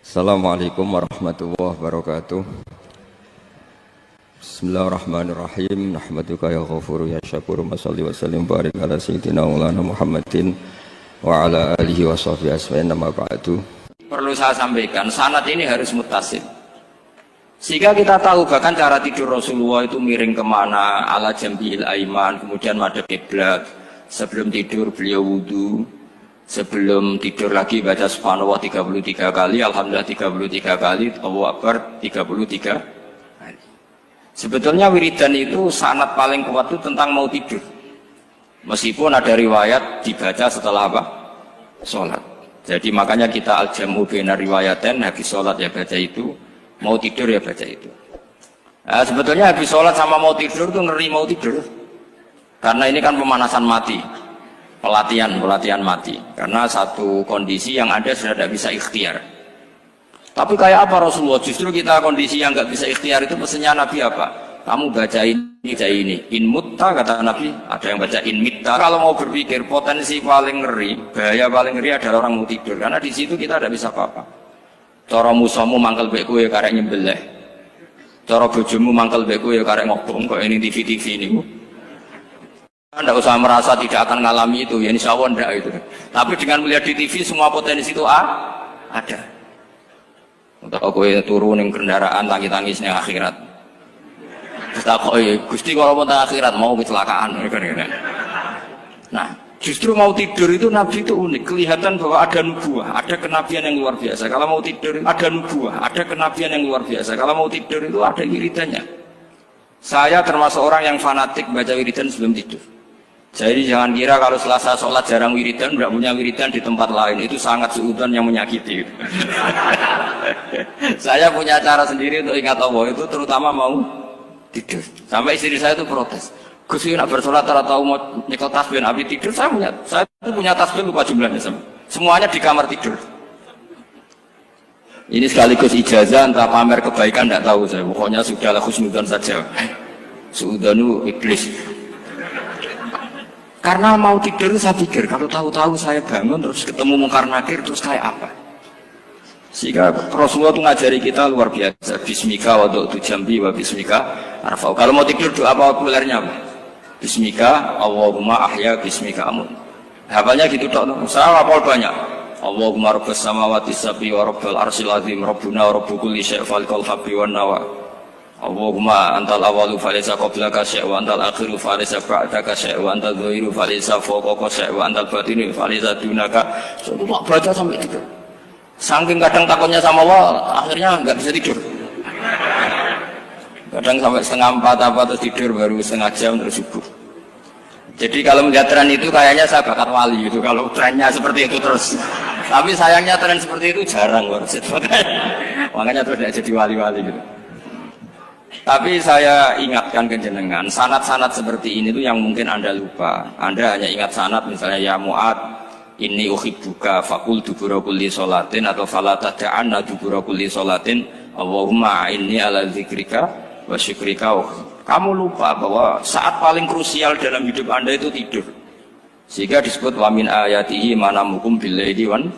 Assalamualaikum warahmatullahi wabarakatuh. Bismillahirrahmanirrahim. Nahmaduka ya ghafuru ya syakuru. Mashalli wa sallim barik ala sayyidina maulana Muhammadin wa ala alihi wa sahbihi asma'in. Nama ba'du. Perlu saya sampaikan, sanad ini harus muttasil. Sehingga kita tahu bahkan cara tidur Rasulullah itu miring kemana, ala jambil aiman, kemudian madhab kiblat. Sebelum tidur beliau wudu. Sebelum tidur lagi baca subhanallah 33 kali, alhamdulillah 33 kali, Allahu akbar 33 kali. Sebetulnya wiridan itu sanad paling kuat itu tentang mau tidur. Meskipun ada riwayat dibaca setelah apa? Sholat. Jadi makanya kita al-jam'u baina riwayaten, habis sholat ya baca itu, mau tidur ya baca itu. Nah, sebetulnya habis sholat sama mau tidur itu ngeri mau tidur. Karena ini kan pemanasan mati. Pelatihan mati, karena satu kondisi yang ada sudah tidak bisa ikhtiar. Tapi kayak apa Rasulullah? Justru kita kondisi yang nggak bisa ikhtiar itu pesannya Nabi apa? Kamu baca ini, in mutta kata Nabi, ada yang baca in mitta. Kalau mau berpikir potensi paling ngeri, bahaya paling ngeri adalah orang mau tidur, karena di situ kita tidak bisa apa-apa. Cara musuhmu mangkel beku ya karek nyembelih, cara bojomu mangkel beku ya karek ngobong kok ini TV ini. Anda usah merasa tidak akan mengalami itu, ya insya Allah enggak itu. Tapi dengan melihat di TV semua potensi itu ada. Untuk aku turun yang kendaraan tangis-tangisnya akhirat. Gusti kalau mau akhirat mau kecelakaan. Nah, justru mau tidur itu Nabi itu unik. Kelihatan bahwa ada nubuah, ada kenabian yang luar biasa. Kalau mau tidur ada nubuah, ada kenabian yang luar biasa. Kalau mau tidur itu ada wiridannya. Saya termasuk orang yang fanatik baca wiridan sebelum tidur. Jadi jangan kira kalau Selasa sholat jarang wiridan, tidak punya wiridan di tempat lain, itu sangat suudzon yang menyakiti. Saya punya cara sendiri untuk ingat Allah itu, terutama mau tidur. Sampai istri saya itu protes. Gus nak bersolat tahu mau nyekel tasbih nabi tidur, saya punya tasbih lupa jumlahnya semuanya di kamar tidur. Ini sekaligus ijazah entah pamer kebaikan tidak tahu saya. Pokoknya sudahlah husnudzon saja. Suudzonu iblis. Karena mau tidur saya pikir kalau tahu-tahu saya bangun terus ketemu mungkar nakir terus kayak apa. Sehingga Rasulullah itu ngajari kita luar biasa. Bismika wa du'tu jambi wa bismika arfa'u. Kalau mau tidur doa apa populernya apa? Bismika Allahumma ahya bismika amun. Hafalnya gitu tok. Saya hafal banyak. Allahumma rabbas samawati sab'i wa rabbal arsyil azim rabbuna wa rabbu kulli syai' falikal habbi wan nawa. Allahumma antal awalu falaysa qablaka syai' wa antal akhiru falaysa ba'daka syai' wa antal dhahiru falaysa fawqaka syai' wa antal batinu falaysa dunaka. So, itu tak baca sampai tidur. Saking kadang takutnya sama Allah, akhirnya nggak bisa tidur. Kadang sampai setengah 4 apa terus tidur baru setengah jam terus subuh. Jadi kalau melihat tren itu kayaknya saya bakat wali itu kalau trennya seperti itu terus. Tapi sayangnya tren seperti itu jarang makanya terus tidak jadi wali-wali gitu. Tapi saya ingatkan ke jenengan, sanad-sanad seperti ini tuh yang mungkin Anda lupa. Anda hanya ingat sanad misalnya ya Mu'ad, inni uhibbuka faqul dubura kulli sholatin atau fala tad'anna dubura kulli sholatin Allahumma inni ala dzikrika wa syukrika. Kamu lupa bahwa saat paling krusial dalam hidup Anda itu tidur. Sehingga disebut wa min ayatihi manamukum billaili wan.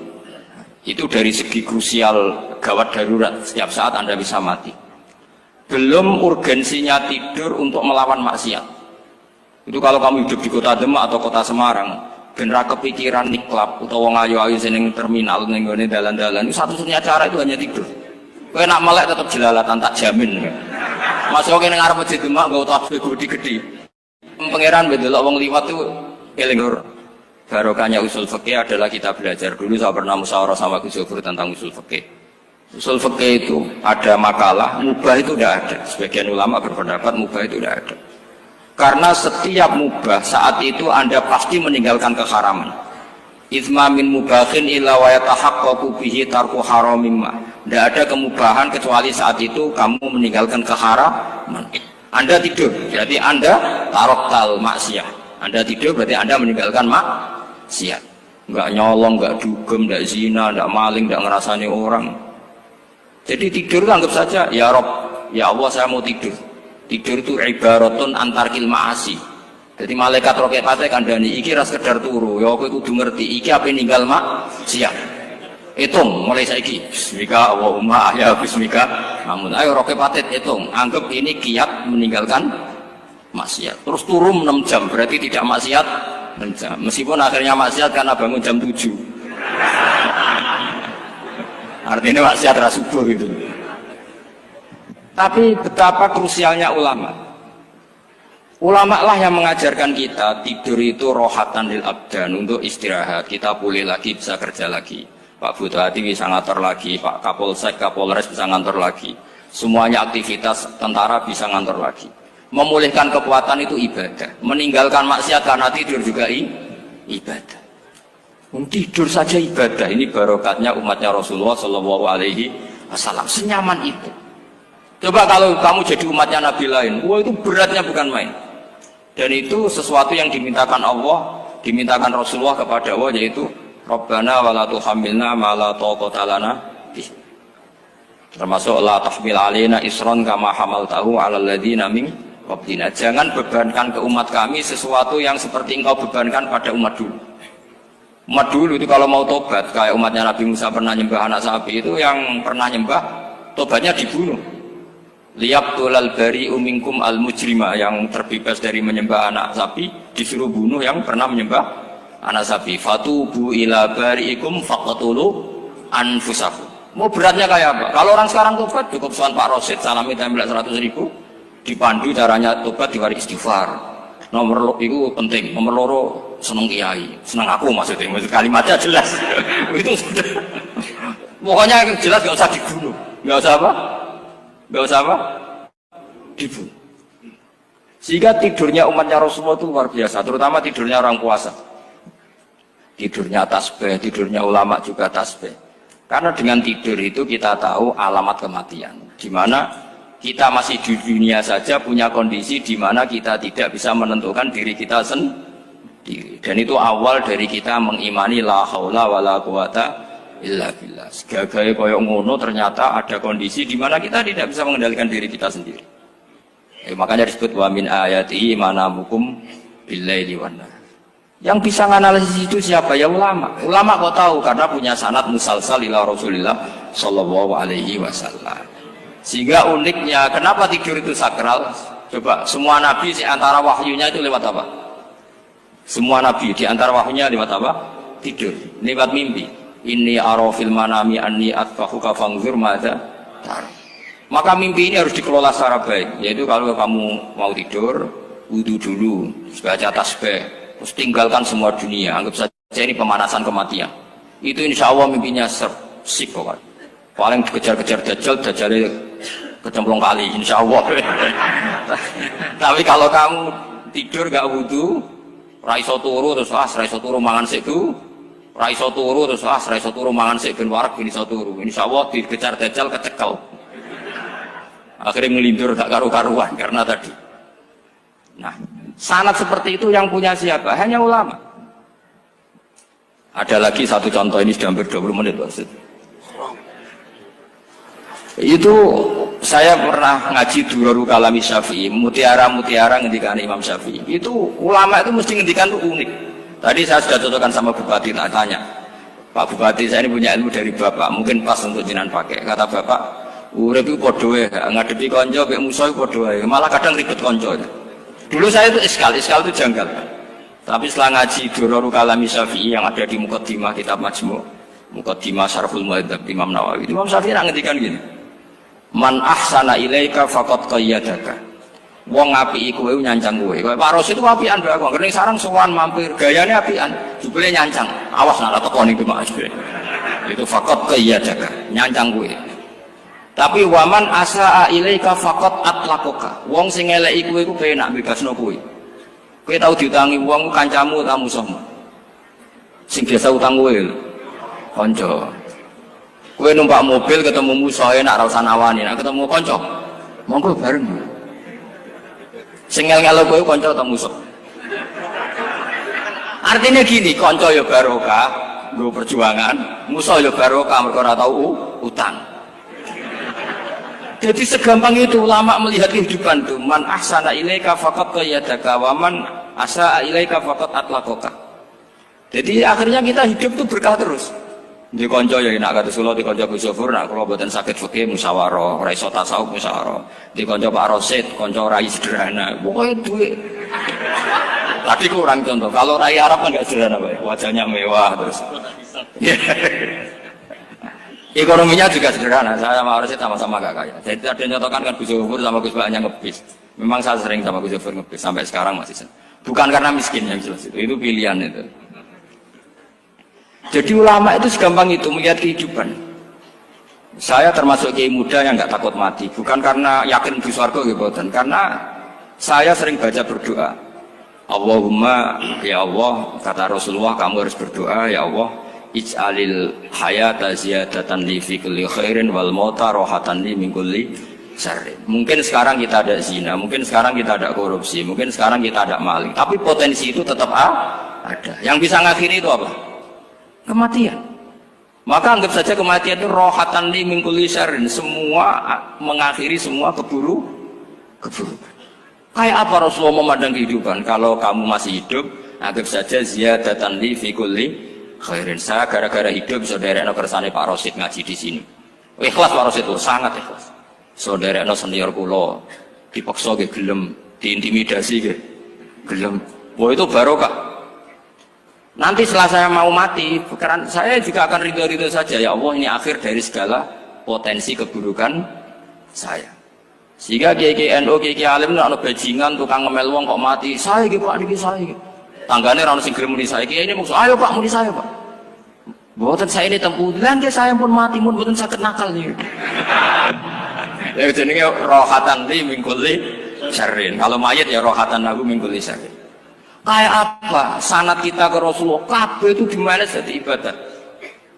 Itu dari segi krusial gawat darurat, setiap saat Anda bisa mati. Belum urgensinya tidur untuk melawan maksiat. Itu kalau kamu hidup di kota Demak atau kota Semarang, bener kepikiran niklap atau wong ayu-ayu seneng terminal ning ngene dalan-dalan, itu satu-satunya cara itu hanya tidur. Kowe nak melek tetap jelalatan tak jamin. Masuk ning ngarep masjid Demak nggo tasbih gede-gede. Pangeran bedelok wong liwat tuh eling lur. Barokahnya usul fikih adalah kita belajar dulu. Saya pernah musyawarah sama Gus Yofur tentang usul fikih. Usul fikih itu ada makalah, mubah itu tidak ada. Sebagian ulama berpendapat mubah itu tidak ada. Karena setiap mubah saat itu Anda pasti meninggalkan keharaman. Itsma min mubahin illa wa yatahaqqaqu bihi tarku haramimma. Tidak ada kemubahan kecuali saat itu kamu meninggalkan keharaman. Anda tidur, berarti Anda taroktal maksiat. Anda tidur berarti Anda meninggalkan maksiat. Enggak nyolong, enggak dugem, enggak zina, enggak maling, enggak ngerasani orang. Jadi tidur itu anggap saja, ya Rob, ya Allah saya mau tidur. Tidur itu ibaratun antarkil ma'asi. Jadi malaikat roket pate kandhani iki ra sekedar turu, ya kowe kudu ngerti iki ape ninggal maksiat. Hitung mulai saiki. Bismika Allahumma ahya bismika. Namun ayo roke patet hitung. Anggap ini kiat meninggalkan maksiat. Terus turun 6 jam berarti tidak maksiat 6 jam. Meskipun akhirnya maksiat karena bangun jam 7. Artinya maksiat ra subuh gitu. Tapi betapa krusialnya ulama. Ulama lah yang mengajarkan kita tidur itu rohatan lil abdan, untuk istirahat. Kita pulih lagi, bisa kerja lagi. Pak Bupati bisa ngantor lagi, Pak Kapolsek, Kapolres bisa ngantor lagi. Semuanya aktivitas tentara bisa ngantor lagi. Memulihkan kekuatan itu ibadah. Meninggalkan maksiat karena tidur juga ibadah. Tidur saja ibadah. Ini barokatnya umatnya Rasulullah Shallallahu Alaihi Wasallam. Senyaman itu. Coba kalau kamu jadi umatnya Nabi lain, wah itu beratnya bukan main. Dan itu sesuatu yang dimintakan Allah, dimintakan Rasulullah kepada Allah, yaitu Rabbana wa la tuhammilna ma la taqata lana bih. Termasuk la tahmil alaina isran kama hamaltahu 'alal ladzina min qablina. Jangan bebankan ke umat kami sesuatu yang seperti engkau bebankan pada umat dulu. Umat dulu itu kalau mau tobat, kayak umatnya Nabi Musa pernah nyembah anak sapi, itu yang pernah nyembah tobatnya dibunuh. Liyaqtulal bari'u minkum al mujrima, yang terbebas dari menyembah anak sapi disuruh bunuh yang pernah menyembah anak sapi. Fatubu ila bari'ikum faqtulu anfusakum. Mau beratnya kayak apa? Kalau orang sekarang tobat cukup soal Pak Rosid salami tempel 100.000, dipandu caranya tobat diwari istighfar. Nomor itu penting, nomor loro seneng kiai, seneng aku maksudnya kalimatnya jelas. Itu sudah. Pokoknya jelas gak usah dibunuh, gak usah apa? Gak usah apa? Dibunuh. Sehingga tidurnya umatnya Rasulullah itu luar biasa, terutama tidurnya orang puasa. Tidurnya tasbih, tidurnya ulama juga tasbih. Karena dengan tidur itu kita tahu alamat kematian. Di mana kita masih di dunia saja punya kondisi di mana kita tidak bisa menentukan diri kita sendiri. Dan itu awal dari kita mengimani la haula wala quwata illa billah. Segagai koyok ngono ternyata ada kondisi di mana kita tidak bisa mengendalikan diri kita sendiri. Makanya disebut wa min ayatihi manamukum billaili wan nahar. Yang bisa menganalisis itu siapa? Ya ulama. Ulama kok tahu karena punya sanad musalsal ila Rasulillah sallallahu alaihi wasallam. Sehingga uniknya kenapa tidur itu sakral? Coba semua nabi di antara wahyunya itu lewat apa? Semua nabi di antara wahyunya lewat apa? Tidur, lewat mimpi. Inni ara fil manami anni atfahuka fanzur madza tar. Maka mimpi ini harus dikelola secara baik. Yaitu kalau kamu mau tidur, wudu dulu, baca tasbih, terus tinggalkan semua dunia, anggap saja ini pemanasan kematian. Itu insya Allah mimpinya sip pokoknya. Paling dikejar-kejar Dajjalnya kecemplung kali, insya Allah. Tapi kalau kamu tidur gak wudu, raiso turu terus raiso turu mangan seku, raiso turu terus raiso turu mangan sek ben warak ben iso turu. Insya Allah dikejar Dajjal kecekel. Akhirnya ngelindur gak karu-karuan karena tadi. Nah, sanad seperti itu yang punya siapa? Hanya ulama. Ada lagi satu contoh, ini sudah hampir 20 menit Pak. Itu saya pernah ngaji Durarul Kalami Syafi'i, mutiara-mutiara ngendikan Imam Syafi'i. Itu ulama itu mesti ngendikan itu unik. Tadi saya sudah cocokkan sama Bupati, tak tanya, Pak Bupati saya ini punya ilmu dari Bapak, mungkin pas untuk jenengan pakai. Kata Bapak, urip iku padha wae, ngadepi kanca mek musuh iku padha wae, malah kadang ribet kanca. Dulu saya itu iskal itu janggal. Tapi setelah ngaji Durarul Kalami Syafi'i yang ada di Muqaddimah kitab Majmu', Muqaddimah Syarhul Muhadzab Imam Nawawi, Imam Syafi'i ngendikan gini, man ahsana ilaika faqad qayyadaka. Wong apiki kowe nyancang kowe. Kayak Pak Rosid itu apian mbak aku. Karena sarang sowan mampir, gayane apian, jebule nyancang. Awas nak teko ning Mas. Itu faqad qayyadaka, nyancang kowe. Tapi waman asaa ilaika faqad atlaqaka. Wong sing eleki kowe iku penak bebasno kowe. Kowe tau diutangi wong kancamu ta musuhmu? Sing biasa utang kowe lho. Kanca. Kowe numpak mobil ketemu musuh enak ra usah nawani, nek ketemu kanca monggo bareng. Sing ngel-ngelo kowe kanca atau musuh? Artinya gini, kanca ya barokah, nggo perjuangan, musuh ya barokah mergo ora tau utang. Jadi segampang itu ulama melihat kehidupan itu. Man ahsana ilaika faqad qayyadaka wa man asaa ilaika faqad atlaqaka. Jadi akhirnya kita hidup itu berkah terus. Di konco ya nak kata Solo di konco Gus Sofur nak kalau buatan sakit fikih musyawarah, ora iso tasawuf musyawarah. Di konco Pak Rosid, konco rai sederhana. Pokoknya duit. Tadi kurang contoh. Kalau rai Arab kan nggak sederhana, Pak. Wajahnya mewah terus. Ekonominya juga sederhana. Saya sama Rosid sama-sama gak kaya. Jadi ada yang nyontohkan kan Gus Sofur sama Gus Baknya ngebis. Memang saya sering sama Gus Sofur ngebis sampai sekarang masih. Bukan karena miskin yang jelas itu pilihan itu. Jadi ulama itu segampang itu melihat kehidupan. Saya termasuk kiai muda yang nggak takut mati, bukan karena yakin di surga gitu, karena saya sering baca berdoa. Allahumma ya Allah, kata Rasulullah, kamu harus berdoa ya Allah, ij'alil hayata ziyadatan li fi kulli khairin wal mauta rohatan li min kulli syarrin. Mungkin sekarang kita ada zina, mungkin sekarang kita ada korupsi, mungkin sekarang kita ada maling, tapi potensi itu tetap ada. Yang bisa ngakhiri itu apa? Kematian. Maka anggap saja kematian itu rohatan li min kulli syarrin, semua mengakhiri semua keburukan. Kayak apa Rasulullah memandang kehidupan? Kalau kamu masih hidup, anggap saja ziyadatan li fi kulli khairin. Saya gara-gara hidup saudaranya kersane Pak Rosid ngaji di sini. Ikhlas Pak Rosid itu sangat ikhlas. Saudaranya senior kula dipaksa ge gelem, diintimidasi ge gelem. Wah itu barokah. Nanti setelah saya mau mati, karena saya juga akan ridho-ridho saja. Ya Allah, ini akhir dari segala potensi keburukan saya. Sehingga kiai NU, kiai alim itu ada bajingan, tukang ngemel wong kok mati. Saya gitu Pak, niki saya gitu. Tanggane orang sing gelem muni saya. Kiai ini maksud, ayo Pak, muni saya Pak. Mboten saya ini tempuh. Lan saya pun mati, pun mboten saged nakal nih. Ya jenenge rohatan li min kulli syarrin. Kalau mayit ya rohatan lahu min kulli syarrin. Kayak apa sanad kita ke Rasulullah kabeh itu dimana jadi ibadah.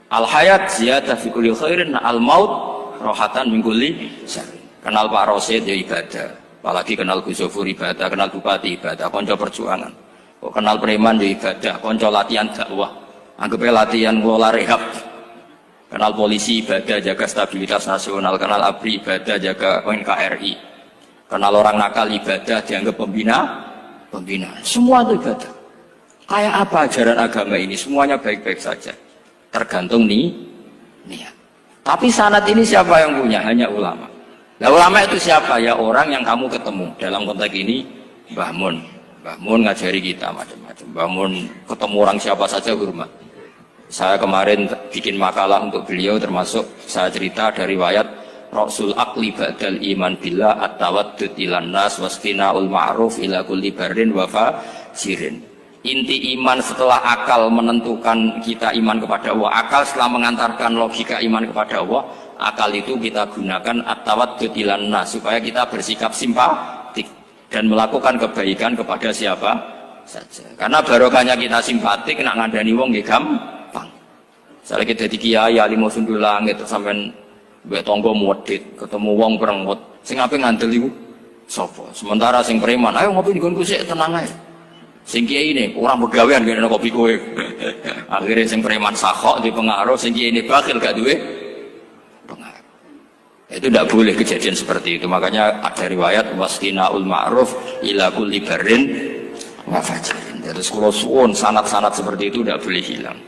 Al hayat ziyadah fi kulli khairin, al maut rohatan min kulli syarrin. Kenal Pak Rosid ya ibadah, apalagi kenal Gus Sofur ibadah, kenal Bupati ibadah, konco perjuangan. Kok kenal preman ya ibadah, konco latihan dakwah, anggapnya latihan ngelola rehab. Kenal polisi ibadah, jaga stabilitas nasional, kenal ABRI ibadah, jaga NKRI. Kenal orang nakal ibadah, dianggap pembina. Semua itu ibadah. Kayak apa ajaran agama ini? Semuanya baik-baik saja, tergantung niat. Tapi sanad ini siapa yang punya? Hanya ulama. Nah ulama itu siapa? Ya orang yang kamu ketemu. Dalam konteks ini Mbah Mun ngajari kita macam-macam. Mbah Mun ketemu orang siapa saja hormat. Saya kemarin bikin makalah untuk beliau, termasuk saya cerita dari riwayat Rasul akli ba'dal iman billah at-tawaddud ilan nas wastina'ul ma'ruf ila kulli barrin wa fajirin. Inti iman setelah akal menentukan kita iman kepada Allah, akal setelah mengantarkan logika iman kepada Allah, akal itu kita gunakan at-tawaddud ilan nas supaya kita bersikap simpatik dan melakukan kebaikan kepada siapa saja. Karena barokahnya kita simpatik nak ngandani wong nggih gampang. Misalnya kita di kiai alimo sundul langit terus sampean mbek tangga modit, ketemu wong perengut, sing ape ngandel iku sapa? Sementara sing preman, ayo ngopi nggonku sik tenang ae. Sing kiai ini orang begawean ngene kopi kowe. Akhirnya sing preman sakhok di pengaruh, sing kiai ini bakhil gak duwe pengaruh. Itu tidak boleh kejadian seperti itu. Makanya ada riwayat wastina'ul ma'ruf ila kulli barrin wa fajirin. Terus kula suwun sanad-sanad seperti itu tidak boleh hilang.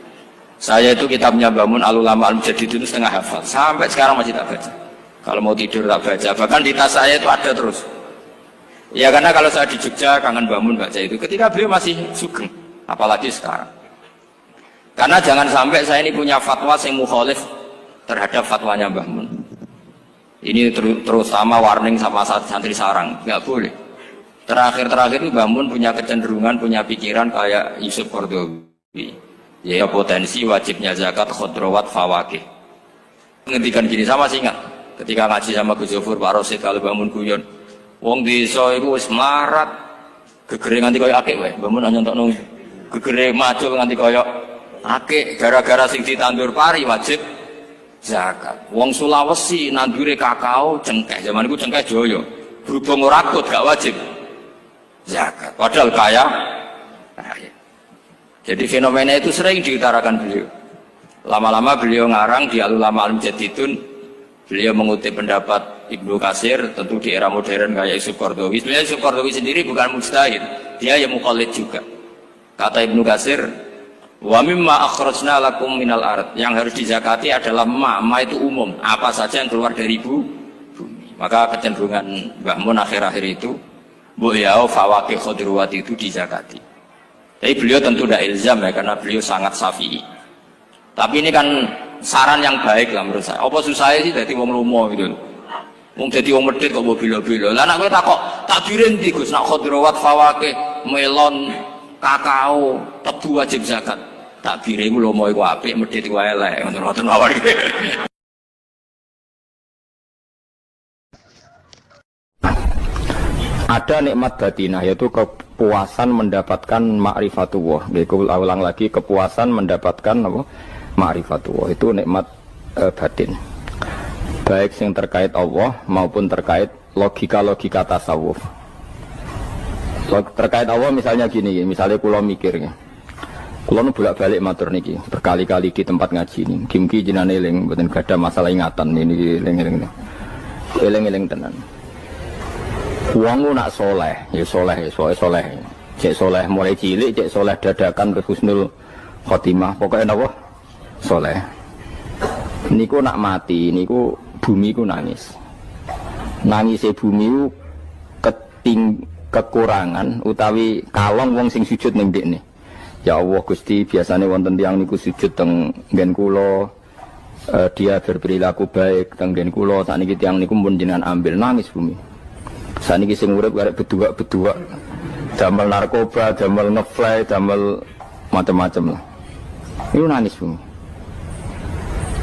Saya itu kitabnya Mbah Al-Ulama Al-Mujaddidin itu setengah hafal, sampai sekarang masih tak baca. Kalau mau tidur tak baca, bahkan di tas saya itu ada terus. Ya karena kalau saya di Jogja kangen Mbah baca itu, ketika beliau masih sugeng, apalagi sekarang. Karena jangan sampai saya ini punya fatwa yang mukhalif terhadap fatwanya Mbah Mun. Ini terutama warning sama santri sarang, nggak boleh. Terakhir itu Mbah Mun punya kecenderungan, punya pikiran kayak Yusuf Qaradawi. Ya potensi wajibnya zakat khodrowat fawakih. Ngendikan gini sama sih ingat ketika ngaji sama Gus Sofur Pak Rosid kalau bangun guyon wong desa iku wis melarat gegere nganti koyo akeh wae bangun hanya entuk gegere macul nganti koyo akeh gara-gara sing ditandur pari wajib zakat. Wong Sulawesi nandure kakao cengkeh zaman iku cengkeh joyo berhubung ora akut gak wajib zakat padahal kaya. Jadi fenomena itu sering diutarakan beliau. Lama-lama beliau ngarang di Al-Ulama Al-Mujaddidun, beliau mengutip pendapat Ibnu Katsir, tentu di era modern kayak Yusuf Qaradawi. Sebenarnya Yusuf Qaradawi sendiri bukan mujtahid, dia yang muqallid juga. Kata Ibnu Katsir, Wa mimma akhrajna lakum minal ard. Yang harus dizakati adalah ma itu umum, apa saja yang keluar dari bumi. Maka kecenderungan Mbah Mun akhir-akhir itu bu yau fawaqih khudruwat itu dizakati. Tapi beliau tentu tidak ilzam ya, karena beliau sangat syafi'i. Tapi ini kan saran yang baik lah menurut saya. Apa susah sih jadi wong lomo gitu. Wong dadi wong medhit kok mbok bilo-bilo. Lah nek kowe takok takdirin ndi Gus, nak khudrawat fawaqih, melon, kakao, tebu wajib zakat. Takdire iku lomo iku apik, medhit iku elek, ngoten mawon. Ada nikmat batinah, yaitu kepuasan mendapatkan ma'rifatullah. Aku ulang lagi, kepuasan mendapatkan apa? Ma'rifatullah. Itu nikmat batin. Baik yang terkait Allah maupun terkait logika-logika tasawuf. Terkait Allah misalnya gini, misalnya kulo mikirnya. Kulo nu bolak-balik matur niki, berkali-kali di tempat ngaji ini. Kimki jenane eling, mboten gadah masalah ingatan ini eling-eling. Eling-eling tenan. Wong nak soleh, ya soleh, soleh. Cek soleh mulai cilik, cek soleh dadakan ke husnul khotimah. Pokoknya napa? Soleh. Niku nak mati, niku bumi ku nangis. Nangise bumi ku kekurangan utawi kalong wong sing sujud ning ndekne. Ya Allah Gusti, biasanya wonten tiyang niku sujud teng nggen kula, dia berperilaku baik teng nggen kula, sakniki tiyang niku pun jenengan ambil, nangis bumi. Sakniki sing urip arek bedua-bedua, damel narkoba, damel ngefly, damel macam-macam lah. Iku nangis bumi.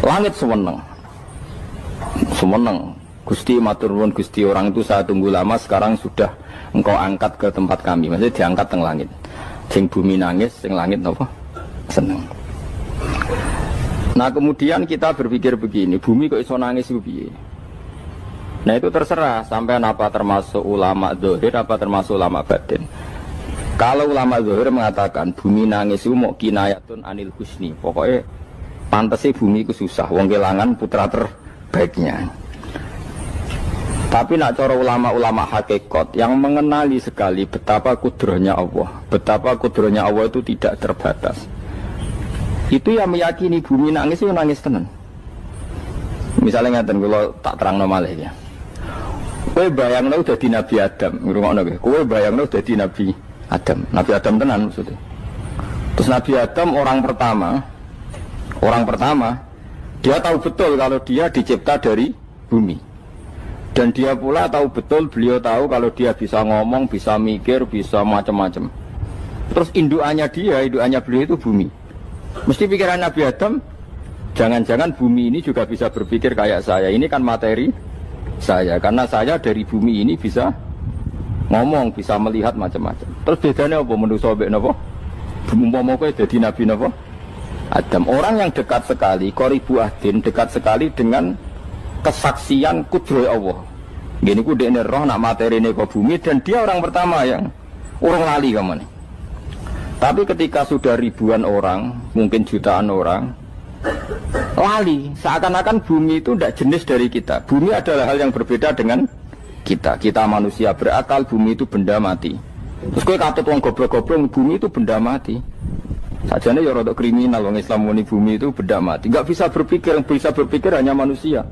Langit semeneng. Semeneng. Gusti matur nuwun Gusti, orang itu saya tunggu lama, sekarang sudah engkau angkat ke tempat kami. Maksudnya diangkat teng langit. Sing bumi nangis, sing langit apa? Seneng. Nah kemudian kita berpikir begini, bumi kok iso nangis itu piye? Nah itu terserah, sampean apa termasuk ulama zahir, apa termasuk ulama batin. Kalau ulama zahir mengatakan bumi nangis itu mau kinayatun anil husni, pokoknya pantasnya bumi itu susah, wong kelangan putra terbaiknya. Tapi nak cara ulama-ulama hakikat yang mengenali sekali betapa kudrohnya Allah, betapa kudrohnya Allah itu tidak terbatas. Itu yang meyakini bumi nangis itu nangis tenan. Misalnya ngaten kalau tak terang malih ya. Kowe bayangno dadi Nabi Adam, ngrungokno kowe. Kowe bayangno dadi Nabi Adam. Nabi Adam tenan maksudnya. Terus Nabi Adam orang pertama dia tahu betul kalau dia dicipta dari bumi. Dan dia pula tahu betul, beliau tahu kalau dia bisa ngomong, bisa mikir, bisa macam-macam. Terus indukannya beliau itu bumi. Mesti pikiran Nabi Adam, jangan-jangan bumi ini juga bisa berpikir kayak saya. Ini kan materi saya, karena saya dari bumi ini bisa ngomong, bisa melihat macam-macam. Terus bedanya apa menurut sobat napa? Umpama kowe dadi Nabi napa? Adam, orang yang dekat sekali, qoribu ahdin, dekat sekali dengan kesaksian kudroh Allah. Gini ku dekne roh nak materi ini ke bumi, dan dia orang pertama yang urung lali kemana. Tapi ketika sudah ribuan orang, mungkin jutaan orang, lali. Seakan-akan bumi itu tidak jenis dari kita. Bumi adalah hal yang berbeda dengan kita. Kita manusia berakal, bumi itu benda mati. Terus kowe katut wong goblok-goblok, bumi itu benda mati. Sajane ya rada kriminal wong Islam muni bumi itu benda mati. Enggak bisa berpikir, yang bisa berpikir hanya manusia.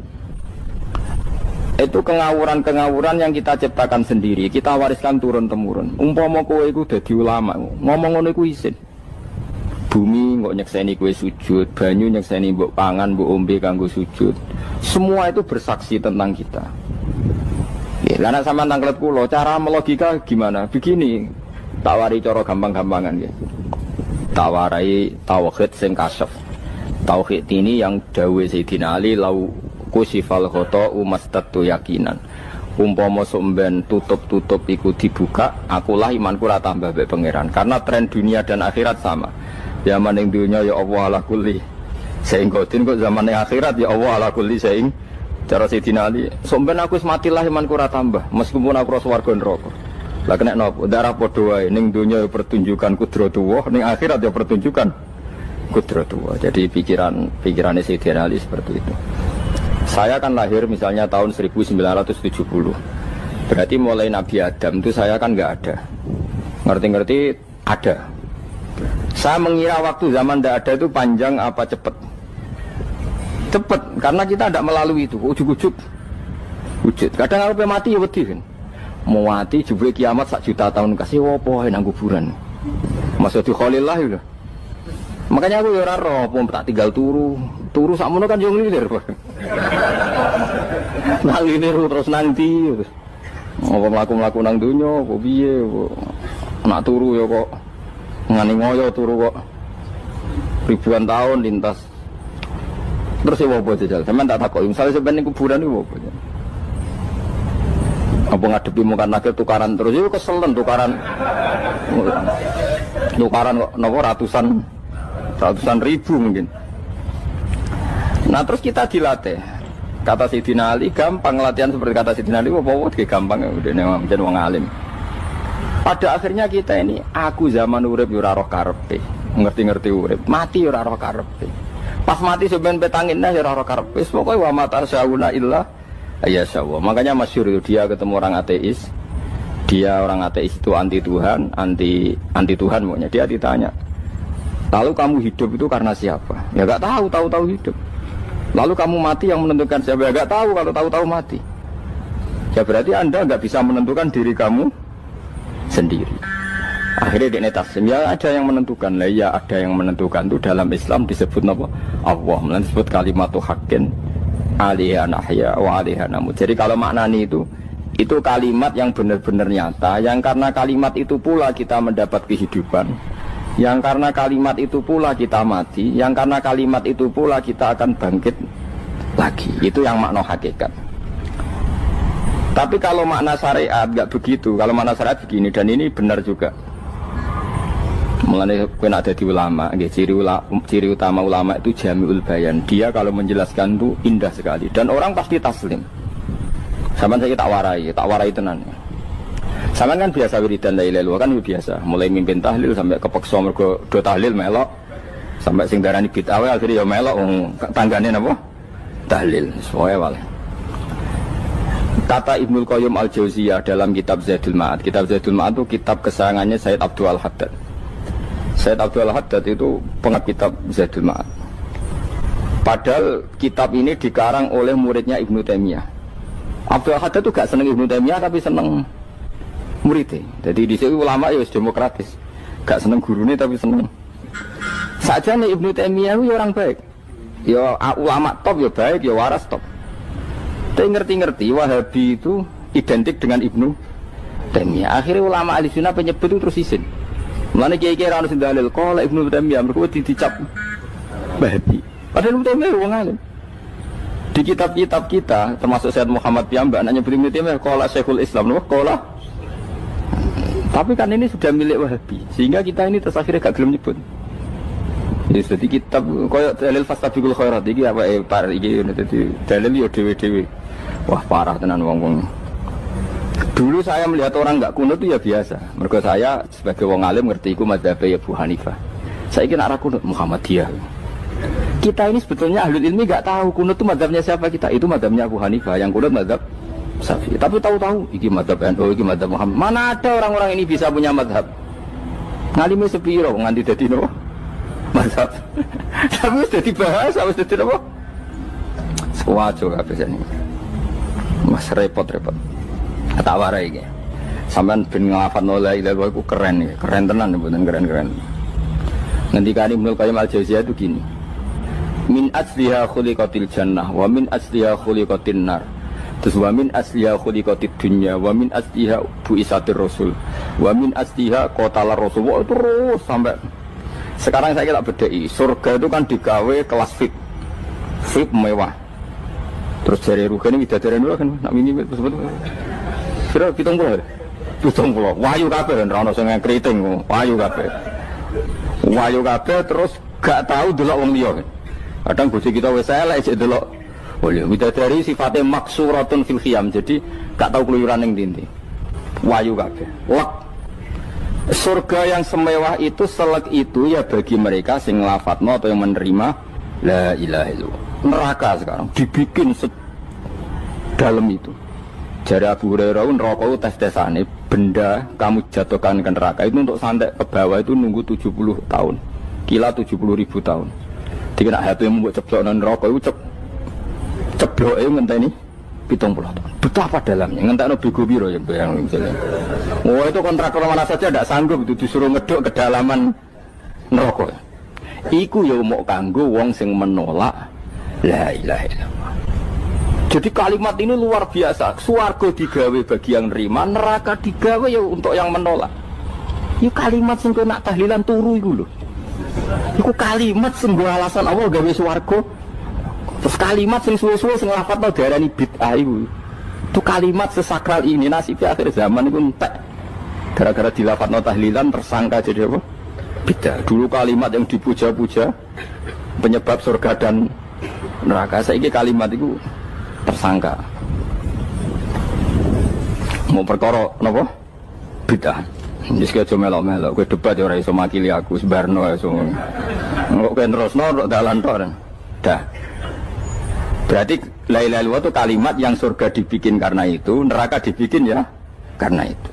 Itu kengawuran-kengawuran yang kita ciptakan sendiri, kita wariskan turun-temurun. Umpama kowe iku dadi ulama, ngomong ngono iku isin. Bumi kok nyekseni kowe sujud, banyu nyekseni mbok pangan, mbok ombe kanggo sujud. Semua itu bersaksi tentang kita. Ya, lan sampean tanglet kula, cara melogika gimana? Begini, tak wari cara gampang-gampangan ya. Tak warai tauhid sing kasyaf. Tauhid ini yang dawuh Sayyidina Ali lau kusifal khoto umastatu yakinan. Umpama somben tutup-tutup iku dibuka, akulah imanku ora tambah mbek pangeran. Karena tren dunia dan akhirat sama. Zaman ning dunia ya Allah ala kulli saing kodin, kok zaman ning akhirat ya Allah ala kulli saing. Cara Sayyidina Ali, somben aku wis matilah imanku ora tambah, meskipun aku ora swarga neraka. Lah kena napa? Darah padha wae, ning dunia ya pertunjukan kudratullah, ning akhirat ya pertunjukan kudratullah. Jadi pikirannya Sayyidina Ali seperti itu. Saya kan lahir misalnya tahun 1970. Berarti mulai Nabi Adam itu saya kan nggak ada. Ngerti-ngerti ada. Saya mengira waktu zaman tidak ada itu panjang apa cepat? Cepat, karena kita tidak melalui itu. Ujuk-ujuk wujud. Kadang kalau mati ya wedi kan. Mau mati jebule kiamat 1 juta tahun kasih wopo nang kuburan. Masuk di Khalillah itu. Makanya aku ya ora roh, tak tinggal turu sakmono kan yo nglilir. Nang nglilir terus nanti. Apa mlaku-mlaku nang donya, apa piye kok. Nak turu ya kok ngani ngoyo turu kok. Ribuan tahun lintas. Terus ya apa jajal? Sampeyan tak takoki, misale sampeyan ning kuburan iku apa? Apa ngadepi muka nakil tukaran terus itu keselen tukaran kok nopo ratusan ribu mungkin. Nah terus kita dilatih. Kata Sayyidina Ali gampang latihan seperti kata Sayyidina Ali apa gampang udah menjadi wong alim. Pada akhirnya kita ini aku zaman urip yo ora roh karepe, ngerti-ngerti urip, mati yo ora roh karepe. Pas mati sampean petangin yo ora roh karepe, pokoke wa mata sauna illa ya sawah. Makanya masyhur itu dia ketemu orang ateis. Dia orang ateis itu anti Tuhan, anti Tuhan maunya. Dia ditanya, lalu kamu hidup itu karena siapa? Ya gak tahu hidup. Lalu kamu mati yang menentukan siapa? Ya gak tahu, kalau tahu mati. Ya berarti Anda gak bisa menentukan diri kamu sendiri. Akhirnya dia netas, ya ada yang menentukan. Lah ya ada yang menentukan itu dalam Islam disebut apa? Allah, disebut kalimatu haqqin alaiha nahya wa alaiha namut. Jadi kalau maknani itu kalimat yang benar-benar nyata, yang karena kalimat itu pula kita mendapat kehidupan, yang karena kalimat itu pula kita mati, yang karena kalimat itu pula kita akan bangkit lagi. Itu yang makna hakikat. Tapi kalau makna syariat nggak begitu. Kalau makna syariat begini, dan ini benar juga. Mulanya kena ada di ulama, ciri utama ulama itu jami'ul bayan. Dia kalau menjelaskan itu indah sekali dan orang pasti taslim. Sama saya tak warai tenan. Sama kan biasa wiridan la ilaha illallah kan biasa. Mulai mimpin tahlil sampai kepeksa mergo do tahlil melok, sampai sing darani bid'ah akhirnya ya melok tanggane napa? Tahlil. Soale wae. Kata Ibnul Qayyim Al-Jauziyah dalam kitab Zadul Ma'ad. Kitab Zadul Ma'ad itu kitab kesayangannya Sayyid Abdul Al-Haddad. Sayyid Abdul Al-Haddad itu pengakitab Zadul Ma'ad. Padahal kitab ini dikarang oleh muridnya Ibnu Taimiyah. Abdul Al-Haddad itu gak seneng Ibnu Taimiyah tapi seneng muridnya. Jadi di sini ulama ya demokratis. Gak seneng gurunya tapi seneng. Saja nih Ibnu Taimiyah itu orang baik. Ya ulama top ya baik, ya waras top. Tapi ngerti-ngerti Wahabi itu identik dengan Ibnu Taimiyah. Akhirnya ulama ahli sunnah penyebut itu terus isin. Mulane kiai-kiai ra ono sing dalil qala Ibnu Taimiyah mergo dicap Wahabi. Padahal Ibnu Taimiyah wong alim. Di kitab-kitab kita termasuk Sayyid Muhammad piyambak nanya Ibnu Taimiyah qala Syekhul Islam no qala. Tapi kan ini sudah milik Wahabi sehingga kita ini terus akhirnya gak gelem nyebut. Jadi kitab koyo dalil fastabiqul khairat iki apa par iki dadi dalil yo dhewe-dhewe. Wah parah tenan wong-wong. Dulu saya melihat orang enggak kunut itu ya biasa. Mergo saya sebagai wong alim ngerti iku mazhab ya Abu Hanifah. Saiki nek ora kunut Muhammadiyah. Kita ini sebetulnya ahlul ilmi enggak tahu kunut itu mazhabnya siapa kita. Itu mazhabnya Abu Hanifah, yang kunut mazhab Syafi'i. Tapi tahu-tahu iki mazhab NU, iki mazhab Muhammad. Mana ada orang-orang ini bisa punya mazhab? Ngalime sepiro nganti dadi no? Mazhab. Tapi wis dadi bahasa, wis dadi apa? Sewajo kabeh jane. Mas repot-repot. Tak warai iki. Sampeyan ben nglafadzno la ilaha illallah iku keren iki. Keren tenan mboten keren-keren. Ngendikane Ibnu Qayyim Al-Jauziyah itu gini. Min asliha khuliqatil jannah wa min asliha khuliqatin nar. Terus wa min asliha khuliqatid dunya wa min asliha bu'isatir rasul wa min asliha qatalar rasul. Wah, terus sampai sekarang saya tak bedai. Surga itu kan digawe kelas VIP mewah. Terus jari rugane widadari dulu kan nak mini sebut. Kira 70. 70. Wahyu kabeh ora ono sing kriting, wahyu kabeh. Wahyu kabeh terus gak tahu delok wong liya. Kadang bojo kita wis elek sik delok. Oh ya, widadari sifatnya maksuratun fil khiyam. Jadi gak tahu keluyuran ning ndi. Wahyu kabeh. Lek surga yang semewah itu selek itu ya bagi mereka sing nglafatno atau yang menerima la ilaha illallah. Neraka sekarang dibikin dalam itu. Jari Abu Hurairah neraka itu tes-tesane benda kamu jatuhkan ke neraka itu untuk sampai ke bawah itu nunggu 70 tahun. kila 70.000 tahun. Dikira HP mu mbok ceblokno neraka iku cebloke ngenteni 70 tahun. Betapa dalamnya, ngentekno bego piro ya bayang misalnya. Oh itu kontraktor mana saja tidak sanggup itu disuruh ngeduk kedalaman neraka. Iku ya mau kanggo wong sing menolak la ilaha illallah. Jadi kalimat ini luar biasa. Swarga digawe bagi yang nerima, neraka digawe ya untuk yang menolak. Itu kalimat sing nak tahlilan turu iku lho. Iku kalimat sing alasan Allah gawe swarga. Terus kalimat sing suwe-suwe sing lafadzno diarani bid'ah iku. Itu kalimat sesakral ini nasibnya akhir zaman iku entek. Gara-gara dilafadzno tahlilan tersangka jadi apa? Bid'ah. Dulu kalimat yang dipuja-puja penyebab surga dan neraka. Saiki kalimat itu tersangka. Mau perkara napa? Bid'ah. Wis aja melok-melok, kowe debat ya ora iso makili aku sebarno iso. Engko kowe terusno dalan tok. Dah. Berarti la ilaha illallah itu kalimat yang surga dibikin karena itu, neraka dibikin ya karena itu.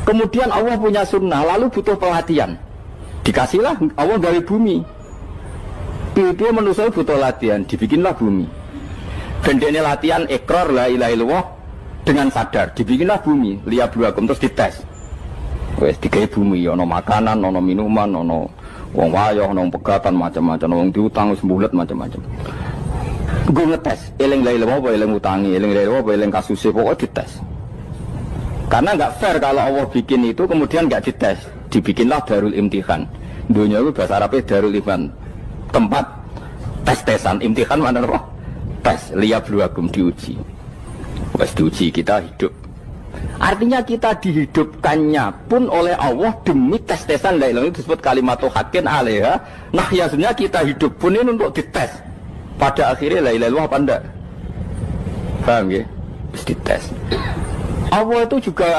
Kemudian Allah punya sunnah, lalu butuh pelatihan. Dikasihlah Allah dari bumi. Dia manusia butuh latihan, dibikinlah bumi. Dan ini latihan ikrar la ilaha illallah dengan sadar, dibikinlah bumi, liyabluwakum terus dites. Wes digawe bumi, ono makanan, ono minuman, ono wong wayah, ono pegatan macam-macam, wong diutang wis mbulet macam-macam. Gue ngetes, eling la ilaha apa eling utangi, eling la ilaha apa eling kasuse, pokoknya dites. Karena nggak fair kalau Allah bikin itu kemudian nggak dites, dibikinlah darul imtihan. Dunia itu bahasa Arabnya darul imtihan, tempat tes-tesan. Imtihan mana apa? Tes, liyabluwakum, diuji. Wes diuji kita hidup. Artinya kita dihidupkannya pun oleh Allah demi tes-tesan la ilaha, itu disebut kalimatu haqqin alaiha. Nah ya sebenarnya kita hidup pun ini untuk dites. Pada akhirnya la ilaha illallah apa enggak? Paham ya? Terus dites. Allah itu juga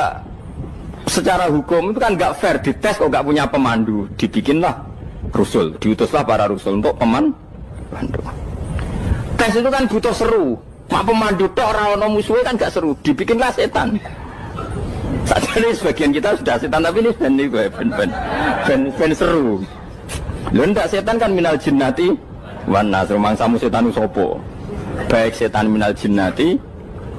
secara hukum itu kan nggak fair, dites kok nggak punya pemandu, dibikinlah Rasul, diutuslah para Rasul untuk pemandu. Tes itu kan butuh seru, mak pemandu tok ora ono musuhe kan nggak seru, dibikinlah setan. Saat ini sebagian kita sudah setan tapi ini ben seru. Lho ndak setan kan minal jinnati wan nas, rumangsamu setan usopo. Baik setan minal jinnati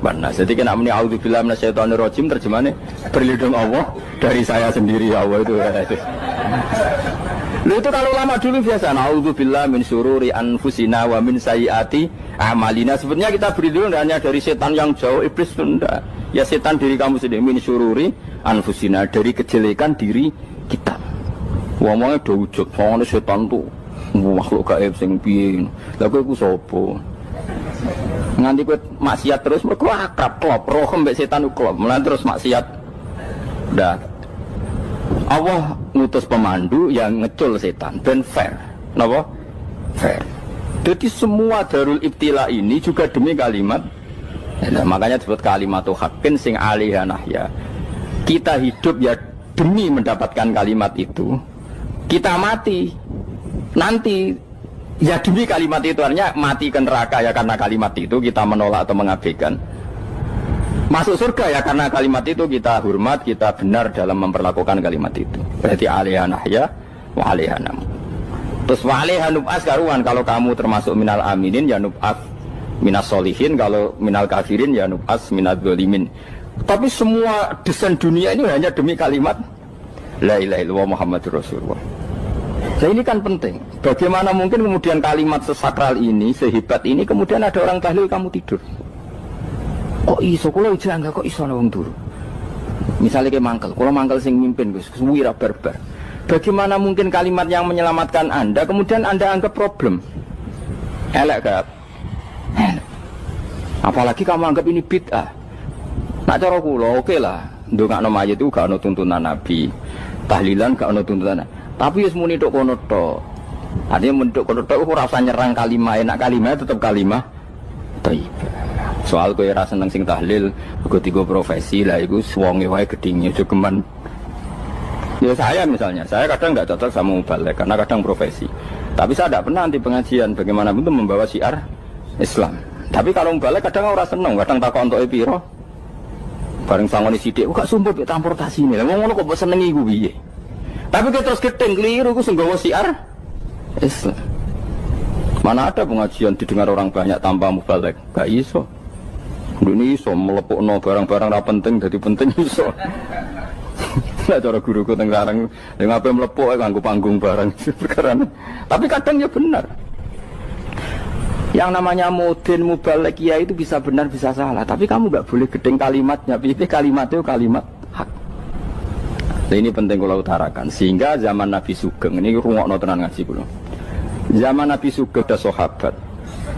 wan nas. Jadi kena muni auzubillahi minasyaitonir rajim, terjemahnya berlindung Allah dari saya sendiri ya Allah itu. Lho itu kalau lama dulu biasa auzubillahi min syururi anfusina wa min sayyiati amalina. Sebenarnya kita berlindung hanya dari setan yang jauh, iblis itu enggak. Ya setan diri kamu sendiri, min syururi anfusina, dari kejelekan diri kita. Ngomongnya do wujud, soalnya setan tuh makhluk gaib sing piye. Lah kowe iku sapa? Nganti kowe maksiat terus mergo akrab klop, roh mbek setan klop, mulai terus maksiat. Dah. Allah ngutus pemandu yang ngecul setan ben fair. Napa? Fair. Jadi semua darul ibtila ini juga demi kalimat. Nah, makanya disebut kalimatu haqqin sing alaiha nahya. Kita hidup ya demi mendapatkan kalimat itu. Kita mati nanti ya demi kalimat itu, artinya mati ke neraka ya karena kalimat itu kita menolak atau mengabaikan. Masuk surga ya karena kalimat itu kita hormat, kita benar dalam memperlakukan kalimat itu. Berarti alaiha nahya wa alaiha nam. Terus wa alaiha nub'as karuan, kalau kamu termasuk minal aminin ya nub'as minas solihin, kalau minal kafirin ya nub'as minal zalimin. Tapi semua desain dunia ini hanya demi kalimat la ilaha illallah Muhammadur Rasulullah. Nah ini kan penting. Bagaimana mungkin kemudian kalimat sesakral ini, sehebat ini, kemudian ada orang tahlil kamu tidur. Kok iso, kalau jangga kok iso wong turu. Misalnya kayak mangkel, kalau mangkel sing mimpin Gus, wira barbar. Bagaimana mungkin kalimat yang menyelamatkan Anda kemudian Anda anggap problem? Elek gak? Apalagi kamu anggap ini bid'ah. Nak cara kula oke lah, ndongakno mayit itu gak ono tuntunan Nabi. Tahlilan gak ono tuntunan. Tapi wis muni tok kono tok. Artinya menduk kono tok ora usah nyerang kalimah, enak kalimah tetap kalimah thayyibah. Soal kowe ora seneng sing tahlil, mergo tiga profesi lah iku wonge wae gedhinge jogeman. Ya saya misalnya, saya kadang nggak cocok sama mubalek karena kadang profesi. Tapi saya tidak pernah anti pengajian bagaimana untuk membawa syiar Islam. Tapi kalau mubalek kadang orang seneng, kadang takon untuk piro. Bareng sangoni sithik, kok sumpah transportasi ini. Lah ngono kok mbok senengi iku piye? Tapi kita terus gedeng keliru iku sing gawa syiar Islam. Mana ada pengajian didengar orang banyak tanpa mubaligh? Gak iso. Ini iso melepukno barang-barang ra penting jadi penting iso. Lah cara guruku teng larang ning ape melepuk kanggo panggung barang perkara. Tapi kadang ya benar. Yang namanya mudin mubaligh ya itu bisa benar bisa salah, tapi kamu nggak boleh gedeng kalimatnya. Pilih kalimat itu kalimat hak. Nah, ini penting kalau utarakan. Sehingga zaman Nabi Sugeng ini rungokno tenan ngaji kula. Zaman Nabi Sugeng ada sahabat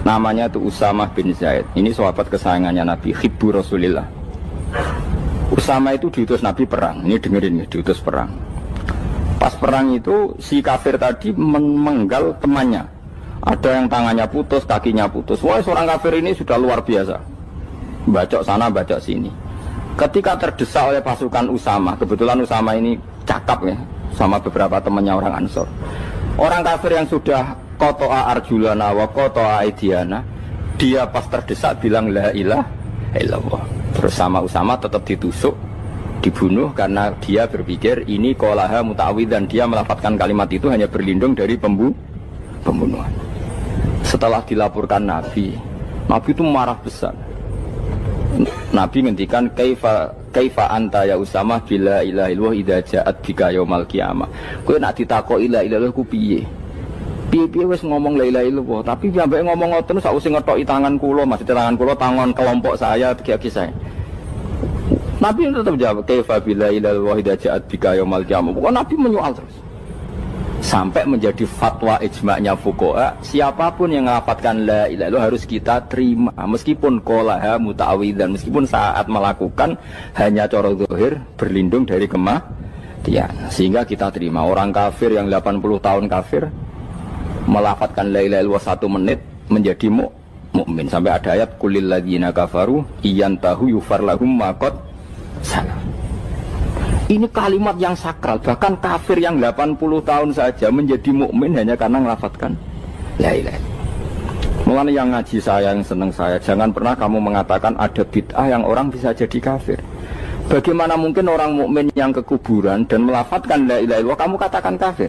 namanya itu Usamah bin Zaid. Ini sahabat kesayangannya Nabi, hibbu Rasulillah. Usama itu diutus Nabi perang. Ini dengerin ya, diutus perang. Pas perang itu si kafir tadi memenggal temannya. Ada yang tangannya putus, kakinya putus. Wah, seorang kafir ini sudah luar biasa. Bacok sana, bacok sini. Ketika terdesak oleh pasukan Usama, kebetulan Usama ini cakap ya, sama beberapa temannya orang Ansor. Orang kafir yang sudah kotoa arjulana wa kotoa aidiana, dia pas terdesak bilang la ilaha illallah. Terus sama Usama tetap ditusuk, dibunuh karena dia berpikir ini qolaha muta'awwidzan, dia melafadzkan kalimat itu hanya berlindung dari pembunuhan. Setelah dilaporkan Nabi itu marah besar. Nabi ngendikan kaifa anta ya Usama bila ilaha illallah idza ja'at bika yaumal qiyamah. Kowe nek ditakoki la ilaha illallah ku piye? Piye wis ngomong la ilaha illallah, tapi sampai ngomong ngoten sakwise ngethoki tangan kula, maksud tangan kula tangan kelompok saya, bagi saya. Nabi tetap jawab kaifa bila ilaha illallah idza ja'at bika yaumal qiyamah. Pokoknya Nabi menyoal terus. Sampai menjadi fatwa ijma'nya fuqaha, siapapun yang melafadzkan la ilaha illallah harus kita terima meskipun qolaha muta'awwidzan, meskipun saat melakukan hanya cara zahir berlindung dari kematian, sehingga kita terima. Orang kafir yang 80 tahun kafir melafadzkan la ilaha illallah 1 menit menjadi mukmin. Sampai ada ayat qulil ladzina kafaru iyantahu yufar lahum ma qad salah. Ini kalimat yang sakral, bahkan kafir yang 80 tahun saja menjadi mukmin hanya karena melafadzkan la ilaha illallah. Mulanya yang ngaji saya, yang senang saya, jangan pernah kamu mengatakan ada bid'ah yang orang bisa jadi kafir. Bagaimana mungkin orang mukmin yang ke kuburan dan melafadzkan la ilaha illallah kamu katakan kafir?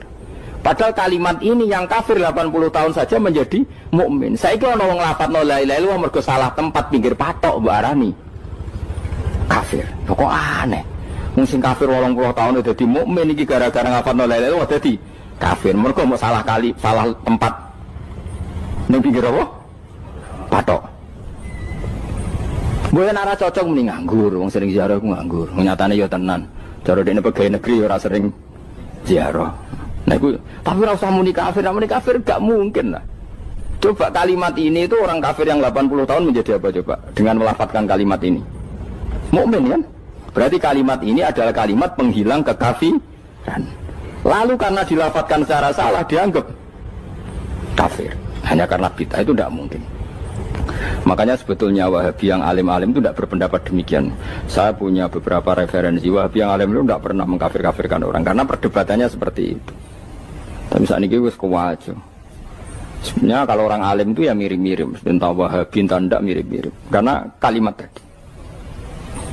Padahal kalimat ini yang kafir 80 tahun saja menjadi mukmin. Saiki ana wong nglafadzno la ilaha illallah mergo salah tempat pinggir patok mbok arani kafir. Kok aneh. Sing kafir 80 tahun dadi mukmin iki gara-gara ngafalno la ilaha illallah dadi kafir. Mergo mau salah tempat ning pinggir apa? Patok. Mboten ora cocok muni nganggur, wong sering ziarah ku nganggur. Nyatane ya tenan. Cara dene pegawai negeri ora sering ziarah. Nah iku tapi ora usah muni kafir gak mungkin lah. Coba kalimat ini itu orang kafir yang 80 tahun menjadi apa coba dengan melafadzkan kalimat ini? Mukmin kan? Berarti kalimat ini adalah kalimat penghilang kekafiran. Lalu karena dilafadzkan secara salah dianggap kafir. Hanya karena bid'ah itu tidak mungkin. Makanya sebetulnya Wahabi yang alim-alim itu tidak berpendapat demikian. Saya punya beberapa referensi Wahabi yang alim itu tidak pernah mengkafir-kafirkan orang karena perdebatannya seperti itu. Tapi saat ini wis kuwajo. Sebenarnya kalau orang alim itu ya mirip-mirip. Entah Wahabi entah tidak mirip-mirip. Karena kalimat tadi.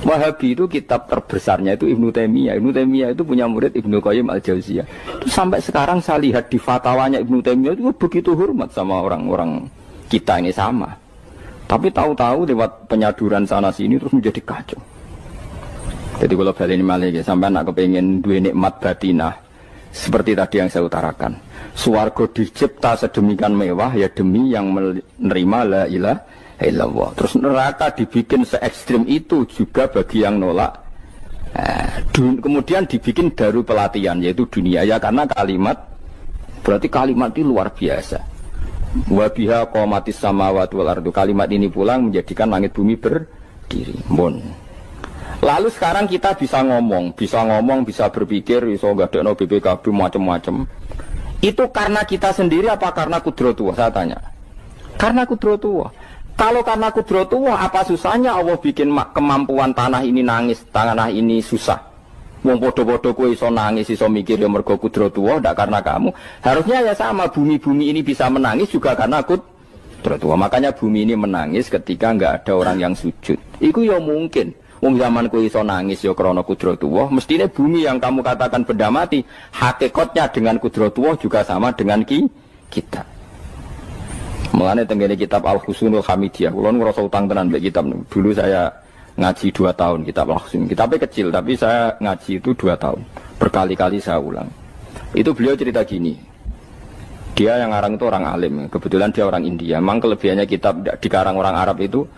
Wahabi itu kitab terbesarnya itu Ibnu Taimiyah. Ibnu Taimiyah itu punya murid Ibnu Qayyim Al-Jauziyah. Itu sampai sekarang saya lihat di fatwanya Ibnu Taimiyah itu begitu hormat sama orang-orang kita ini sama. Tapi tahu-tahu lewat penyaduran sana sini terus menjadi kacau. Jadi kalau balik ini malah ya, sampai anak kepengen dua nikmat batinah seperti tadi yang saya utarakan. Swarga dicipta sedemikian mewah ya demi yang menerima la ilaha illallah. Terus neraka dibikin se ekstrim itu juga bagi yang nolak. Kemudian dibikin daru pelatihan yaitu dunia ya karena kalimat berarti kalimat itu luar biasa. Wa biha qamatis samawati wal ardu. Kalimat ini pulang menjadikan langit bumi berdiri. Lalu sekarang kita bisa ngomong, bisa berpikir, bisa ngadekno BPKB macam-macam. Itu karena kita sendiri apa karena kudratullah? Saya tanya. Karena kudratullah. Kalau karena kudratullah, apa susahnya Allah bikin kemampuan tanah ini nangis, tanah ini susah. Wong podo-podo kowe iso nangis, iso mikir ya mergo kudratullah, ndak karena kamu. Harusnya ya sama, bumi-bumi ini bisa menangis juga karena kudratullah. Makanya bumi ini menangis ketika enggak ada orang yang sujud. Iku ya mungkin. Wong zaman kowe iso nangis ya krana kudratullah, mestine bumi yang kamu katakan benda mati, hakikatnya dengan kudratullah juga sama dengan kita. Mulane tenggene kitab Al-Husnul Hamidiyah, kula ngrasa utang tenan mbek kitab niku. Dulu saya ngaji 2 tahun kitab Al-Husn. Kitabnya kecil tapi saya ngaji itu 2 tahun. Berkali-kali saya ulang. Itu beliau cerita gini. Dia yang ngarang itu orang alim, kebetulan dia orang India. Memang kelebihannya kitab dikarang orang Arab itu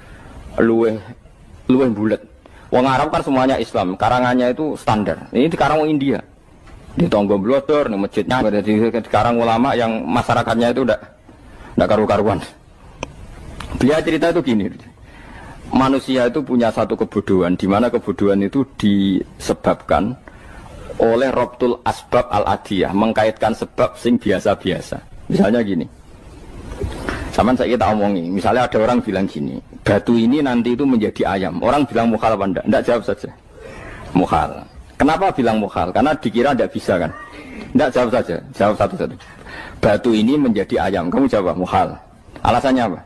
luweh bulet. Wong Arab kan semuanya Islam, karangannya itu standar. Ini dikarang orang India. Di Tonggo Blodor, di masjidnya, dikarang ulama yang masyarakatnya itu udah karu-karuan. Beliau cerita itu gini, manusia itu punya satu kebodohan, di mana kebodohan itu disebabkan oleh Robtul Asbab Al-Adiyah, mengkaitkan sebab sing biasa-biasa. Misalnya gini, sama saya kita omongi, misalnya ada orang bilang gini, batu ini nanti itu menjadi ayam. Orang bilang mukhal apa enggak? Enggak, jawab saja. Mukhal. Kenapa bilang mukhal? Karena dikira enggak bisa kan? Enggak, jawab saja. Jawab satu-satu. Batu ini menjadi ayam. Kamu jawab mukhal. Alasannya apa?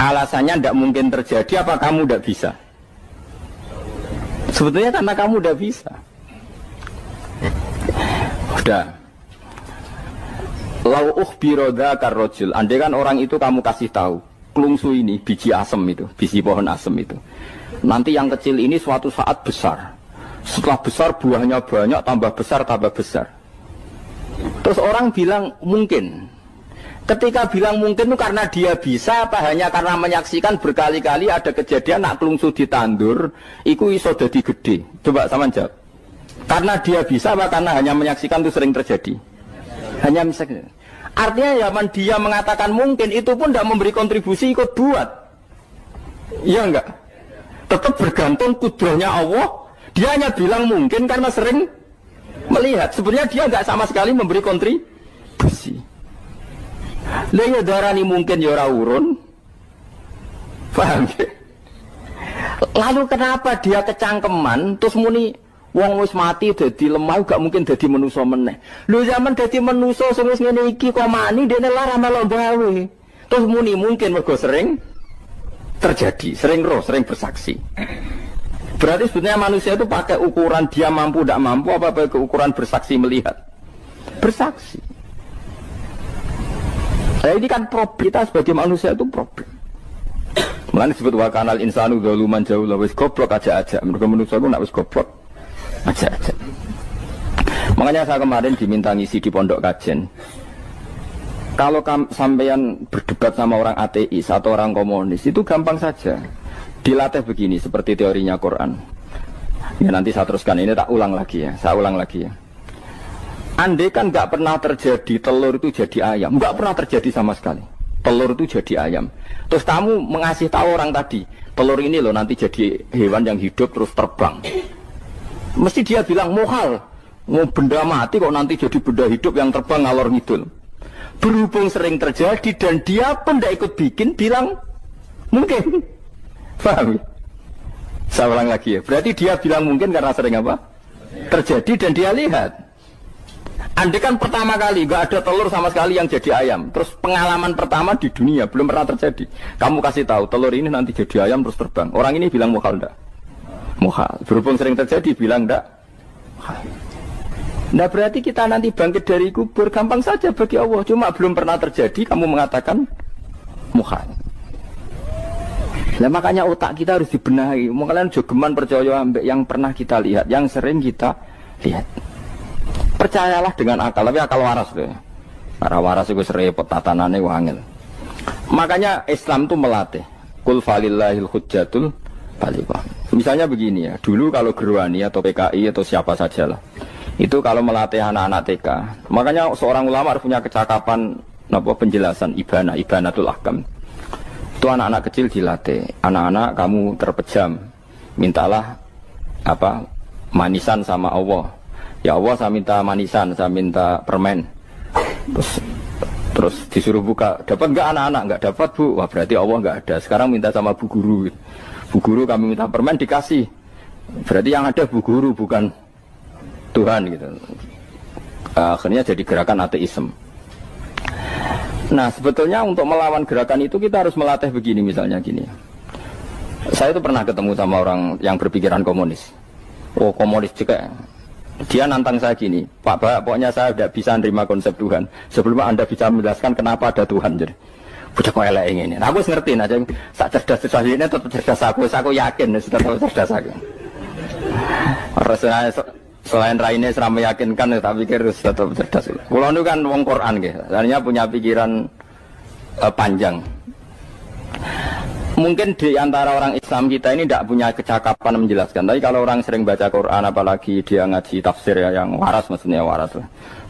Alasannya enggak mungkin terjadi, apa kamu enggak bisa? Sebetulnya karena kamu enggak bisa. Udah. Lau ukhbiro dzakar rajul. Andai kan orang itu kamu kasih tahu, klungsu ini biji asem itu, biji pohon asem itu. Nanti yang kecil ini suatu saat besar. Setelah besar buahnya banyak, tambah besar, tambah besar. Terus orang bilang mungkin. Ketika bilang mungkin itu karena dia bisa, apa hanya karena menyaksikan berkali-kali ada kejadian nak klungsu ditandur, iku iso dadi gede. Coba sama jawab. Karena dia bisa, apa karena hanya menyaksikan itu sering terjadi? Hanya misalnya. Artinya zaman dia mengatakan mungkin itu pun tidak memberi kontribusi ikut buat. Iya enggak? Tetap bergantung kudrahnya Allah. Dia hanya bilang mungkin karena sering melihat. Sebenarnya dia enggak sama sekali memberi kontribusi. Lah ya darani mungkin ya ora urun. Paham ya? Lalu kenapa dia kecangkeman terus muni wong wis mati dadi lemah gak mungkin dadi manusa meneh. Lho zaman dadi manusa sing wis ngene iki kok mani dene lara melok gawe. Terus muni mungkin mergo sering terjadi, sering bersaksi. Berarti sebetulnya manusia itu pakai ukuran dia mampu tidak mampu apa pakai ukuran bersaksi melihat. Bersaksi. Nah, ini kan problem kita sebagai manusia itu problem. Mulane disebut wa kanal insanu zaluman jahula wis goblok aja. Mergo manusia itu nak wis goblok aja. Makanya saya kemarin diminta ngisi di pondok kajen. Kalau sampeyan berdebat sama orang ateis atau orang komunis itu gampang saja. Dilatih begini seperti teorinya Quran. Ya nanti saya teruskan ini tak ulang lagi ya. Saya ulang lagi ya. Andai kan nggak pernah terjadi telur itu jadi ayam, nggak pernah terjadi sama sekali. Telur itu jadi ayam. Terus kamu mengasih tahu orang tadi, telur ini loh nanti jadi hewan yang hidup terus terbang. Mesti dia bilang mukhal, mau benda mati kok nanti jadi benda hidup yang terbang ngalor ngidul. Berhubung sering terjadi dan dia pun tidak ikut bikin, bilang mungkin. Paham? Saya ulang lagi ya. Berarti dia bilang mungkin karena sering apa? Terjadi dan dia lihat. Andai kan pertama kali gak ada telur sama sekali yang jadi ayam, terus pengalaman pertama di dunia belum pernah terjadi. Kamu kasih tahu telur ini nanti jadi ayam terus terbang. Orang ini bilang mukhal enggak? Mukhal. Berhubung sering terjadi bilang enggak? Nah berarti kita nanti bangkit dari kubur gampang saja bagi Allah. Cuma belum pernah terjadi kamu mengatakan mukhal. Nah makanya otak kita harus dibenahi. Kalian jogeman percaya ambek yang pernah kita lihat, yang sering kita lihat. Percayalah dengan akal, tapi akal waras tuh. Para waras itu serempet tatanannya wangil. Makanya Islam itu melatih. Qul falillahil hujjatul balighah. Misalnya begini ya, dulu kalau Gerwani atau PKI atau siapa sajalah, itu kalau melatih anak-anak TK, makanya seorang ulama harus punya kecakapan penjelasan ibanatul ahkam. Itu anak-anak kecil dilatih. Anak-anak kamu terpejam, mintalah manisan sama Allah. Ya Allah saya minta manisan, saya minta permen. Terus disuruh buka, dapat enggak anak-anak? Enggak dapat bu, wah berarti Allah enggak ada. Sekarang minta sama bu guru. Bu guru kami minta permen dikasih. Berarti yang ada bu guru bukan Tuhan gitu. Akhirnya jadi gerakan ateisme. Nah sebetulnya untuk melawan gerakan itu kita harus melatih begini misalnya gini. Saya itu pernah ketemu sama orang yang berpikiran komunis. Oh komunis juga. Dia nantang saya gini, Pak, pokoknya saya tidak bisa nerima konsep Tuhan sebelum Anda bisa menjelaskan kenapa ada Tuhan. Jadi, bocah kok elek ini. Nah, aku ngerti, nah, sak cerdas ini tetap cerdas aku yakin, tetap cerdas aku. Rasanya selain raine serama meyakinkan, tapi pikir tetap cerdas. Kulo itu kan wong Quran, artinya punya pikiran panjang. Mungkin di antara orang Islam kita ini tidak punya kecakapan menjelaskan. Tapi kalau orang sering baca Quran, apalagi dia ngaji tafsir ya, yang waras, maksudnya waras.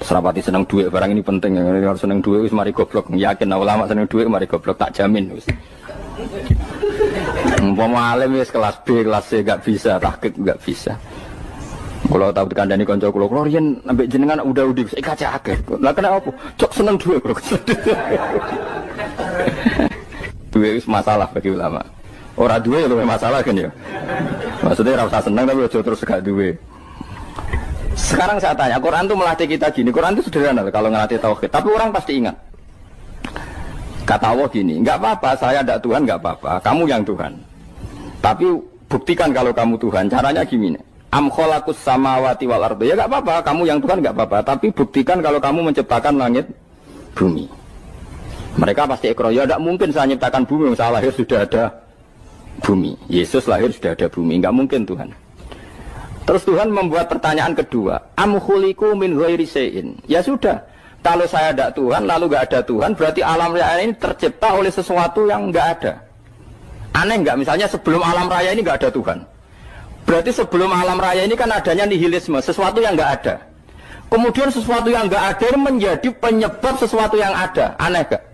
Serapati seneng duit, barang ini penting. Harus seneng duit, mari goblok. Yakin ulama seneng duit, mari goblok, tak jamin. Umpama alim wis kelas B, kelas C gak bisa, tahqiq gak bisa. Kalau tahu dikandani kanca kula riyen ambek jenengan udah saya kaca akeh. Lah kena apa? Cok seneng duit, bro. Duit itu masalah bagi ulama. Orang duit itu masalah kan ya. Maksudnya rasa senang tapi terus gak duit. Sekarang saya tanya, Quran itu melatih kita gini. Quran itu sederhana kalau ngelatih tauhid. Tapi orang pasti ingat. Kata Allah gini, nggak apa-apa, saya ada Tuhan nggak apa-apa. Kamu yang Tuhan. Tapi buktikan kalau kamu Tuhan. Caranya gini. Am khalaqus samawati wal ardi. Ya nggak apa-apa, kamu yang Tuhan nggak apa-apa. Tapi buktikan kalau kamu menciptakan langit, bumi. Mereka pasti ikrar, ya tidak mungkin saya menciptakan bumi, saya lahir sudah ada bumi. Yesus lahir sudah ada bumi, nggak mungkin Tuhan. Terus Tuhan membuat pertanyaan kedua, am khuliqu min ghairi syai'in. Ya sudah, kalau saya ada Tuhan, lalu nggak ada Tuhan, berarti alam raya ini tercipta oleh sesuatu yang nggak ada. Aneh nggak? Misalnya sebelum alam raya ini nggak ada Tuhan. Berarti sebelum alam raya ini kan adanya nihilisme, sesuatu yang nggak ada. Kemudian sesuatu yang nggak ada menjadi penyebab sesuatu yang ada. Aneh nggak?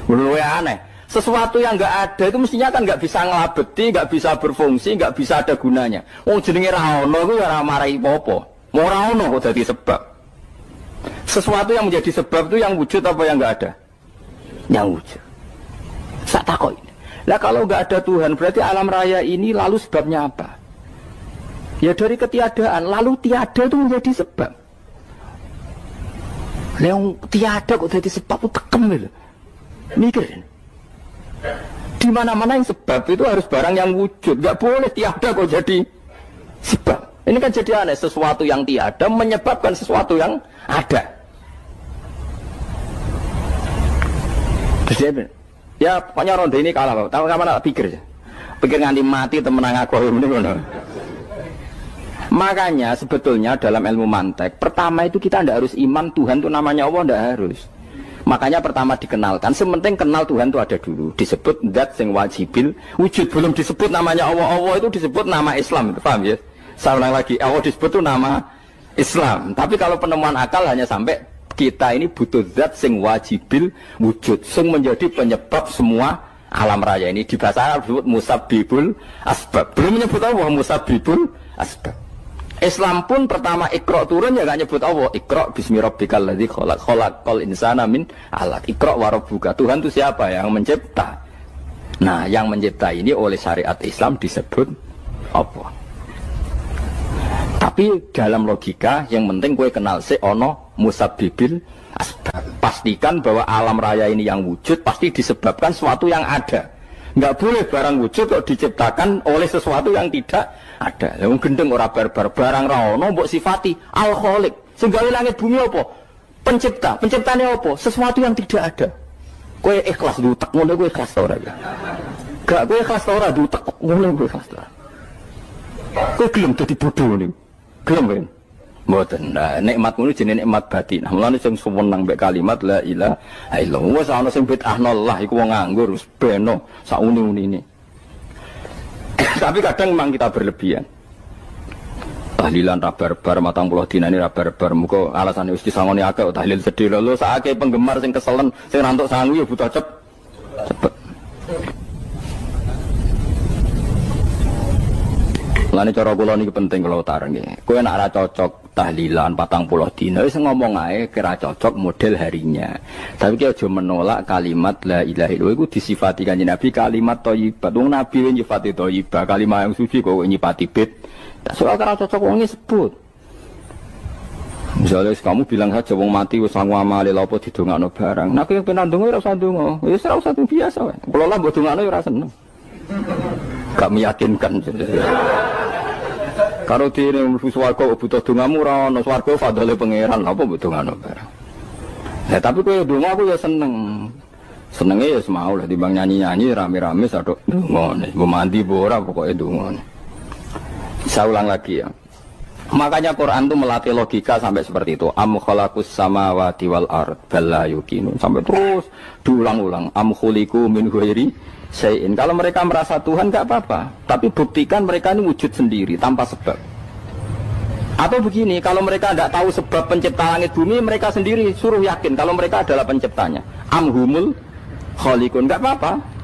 Menurut aneh, sesuatu yang nggak ada itu mestinya kan nggak bisa ngelabeti, nggak bisa berfungsi, nggak bisa ada gunanya. Wong jenenge ra ono iku ora marai popo. Mau ra ono kok dadi sebab. Sesuatu yang menjadi sebab itu yang wujud apa yang nggak ada? Yang wujud. Sak takoi. Lah kalau nggak ada Tuhan, berarti alam raya ini lalu sebabnya apa? Ya dari ketiadaan, lalu tiada itu menjadi sebab. Yang tiada kok jadi sebab itu tekem gitu. Mikir, di mana-mana yang sebab itu harus barang yang wujud, nggak boleh tiada kok jadi sebab. Ini kan jadi aneh, sesuatu yang tiada menyebabkan sesuatu yang ada. Terus ya pokoknya ronde ini kalah, tahu kapan tak pikir nganti mati temenang aku ini mana. Makanya sebetulnya dalam ilmu mantek, pertama itu kita tidak harus iman Tuhan itu namanya Allah, tidak harus. Makanya pertama dikenalkan, sementing kenal Tuhan itu ada dulu. Disebut zat sing wajibil wujud, belum disebut namanya Allah. Allah itu disebut nama Islam, itu paham ya? Saya ulang lagi, Allah disebut itu nama Islam. Tapi kalau penemuan akal hanya sampai kita ini butuh zat sing wajibil wujud, sing menjadi penyebab semua alam raya ini. Di bahasa Arab disebut musabbibul asbab. Belum menyebut Allah musabbibul asbab. Islam pun pertama Iqra turun ya gak nyebut Allah. Iqra bismi rabbikal ladzi khalaq, khalaqal insana min 'alaq. Iqra wa rabbuka. Tuhan itu siapa? Yang mencipta. Nah, yang mencipta ini oleh syariat Islam disebut apa? Tapi dalam logika yang penting kowe kenal si ono musabbibil asbab. Pastikan bahwa alam raya ini yang wujud pasti disebabkan sesuatu yang ada. Nggak boleh barang wujud kok diciptakan oleh sesuatu yang tidak ada. Yang gendeng ora barbar barang ra ono mbok sifati al-khaliq. Sing gawe langit bumi apa? Pencipta. Penciptane apa? Sesuatu yang tidak ada. Kowe ikhlas dutek ngono kowe ikhlas ora ya? Gak kowe ikhlas ora dutek ngono kowe ikhlas ora. Kowe gelem dadi bodho niku. Gelem kan? Mboten. Nah, nikmat ngono jenenge nikmat batin. Mulane sing suwenang mek kalimat la ilaha illallah. Wis ana sing bid'ahnallah iku wong nganggur wis beno sak uni-unine. Tapi kadang memang kita berlebihan. Tahlilan ra barbar 40 dina ini ra barbar. Muga alasane wis disangoni akeh tahlil sedih lho sakake penggemar sing keselen sing rantuk sangu ya butuh cepet. Lani cara kula niki penting kula utara nggih. Kowe nek ora cocok tahlilan 40 dina wis ngomong ae kira cocok model harinya. Tapi ki aja menolak kalimat la ilaha illallah iku disifati Kanjeng Nabi kalimat thayyibah. Wong Nabi nyifati thayyibah, kalimat yang suci kok nyifati bid. Soal kira cocok wong sebut. Misalnya kamu bilang saja wong mati wis sangu amale lha apa didongakno barang. Nek kowe pengen ndonga ora usah ndonga. Wis ora usah biasa wae. Kula lah mbok dongakno ora seneng. Gak meyakinkan. Karo dene mlebu swarga butuh dongamu ora ono swarga fadhole pangeran apa mbok dongano barang. Nah tapi kowe donga aku ya seneng. Senenge ya semau lah timbang nyanyi-nyanyi rame-rame sadok ngene. Mbok mandi apa ora pokoke donga. Saya ulang lagi ya. Makanya Quran itu melatih logika sampai seperti itu. Am khalaqus samawati wal ard bal la yuqinun. Sampai terus diulang-ulang. Am khuliqu min ghairi syai'in. Kalau mereka merasa Tuhan enggak apa-apa, tapi buktikan mereka ini wujud sendiri tanpa sebab. Atau begini, kalau mereka tidak tahu sebab pencipta langit bumi, mereka sendiri suruh yakin kalau mereka adalah penciptanya. Am humul khaliqun, enggak apa-apa.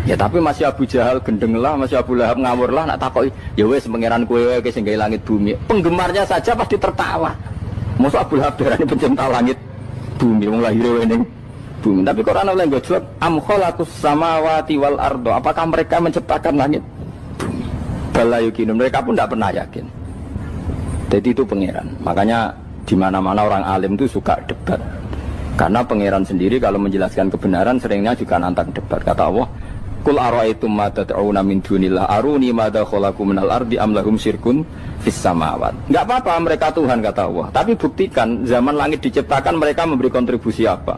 Ya tapi masih Abu Jahal gendeng lah, masih Abu Lahab ngawur lah, nak takoki, ya wes pangeran kowe wae sing gawe langit bumi. Penggemarnya saja pasti tertawa. Mosok Abu Lahab darani pencipta langit bumi, wong lahir wae ning bumi. Tapi Quran oleh nggo jawab, am khalaqus samawati wal ardo. Apakah mereka menciptakan langit bumi? Bala yuqinun, mereka pun tidak pernah yakin. Jadi itu pangeran. Makanya di mana-mana orang alim itu suka debat. Karena pangeran sendiri kalau menjelaskan kebenaran seringnya juga nantang debat. Kata Allah, Qul ara'aytum ma tad'una min dunillah aruni madza khalaqu minal ardi am lahum syirkun fis samawat. Enggak apa-apa mereka Tuhan kata Allah, tapi buktikan zaman langit diciptakan mereka memberi kontribusi apa?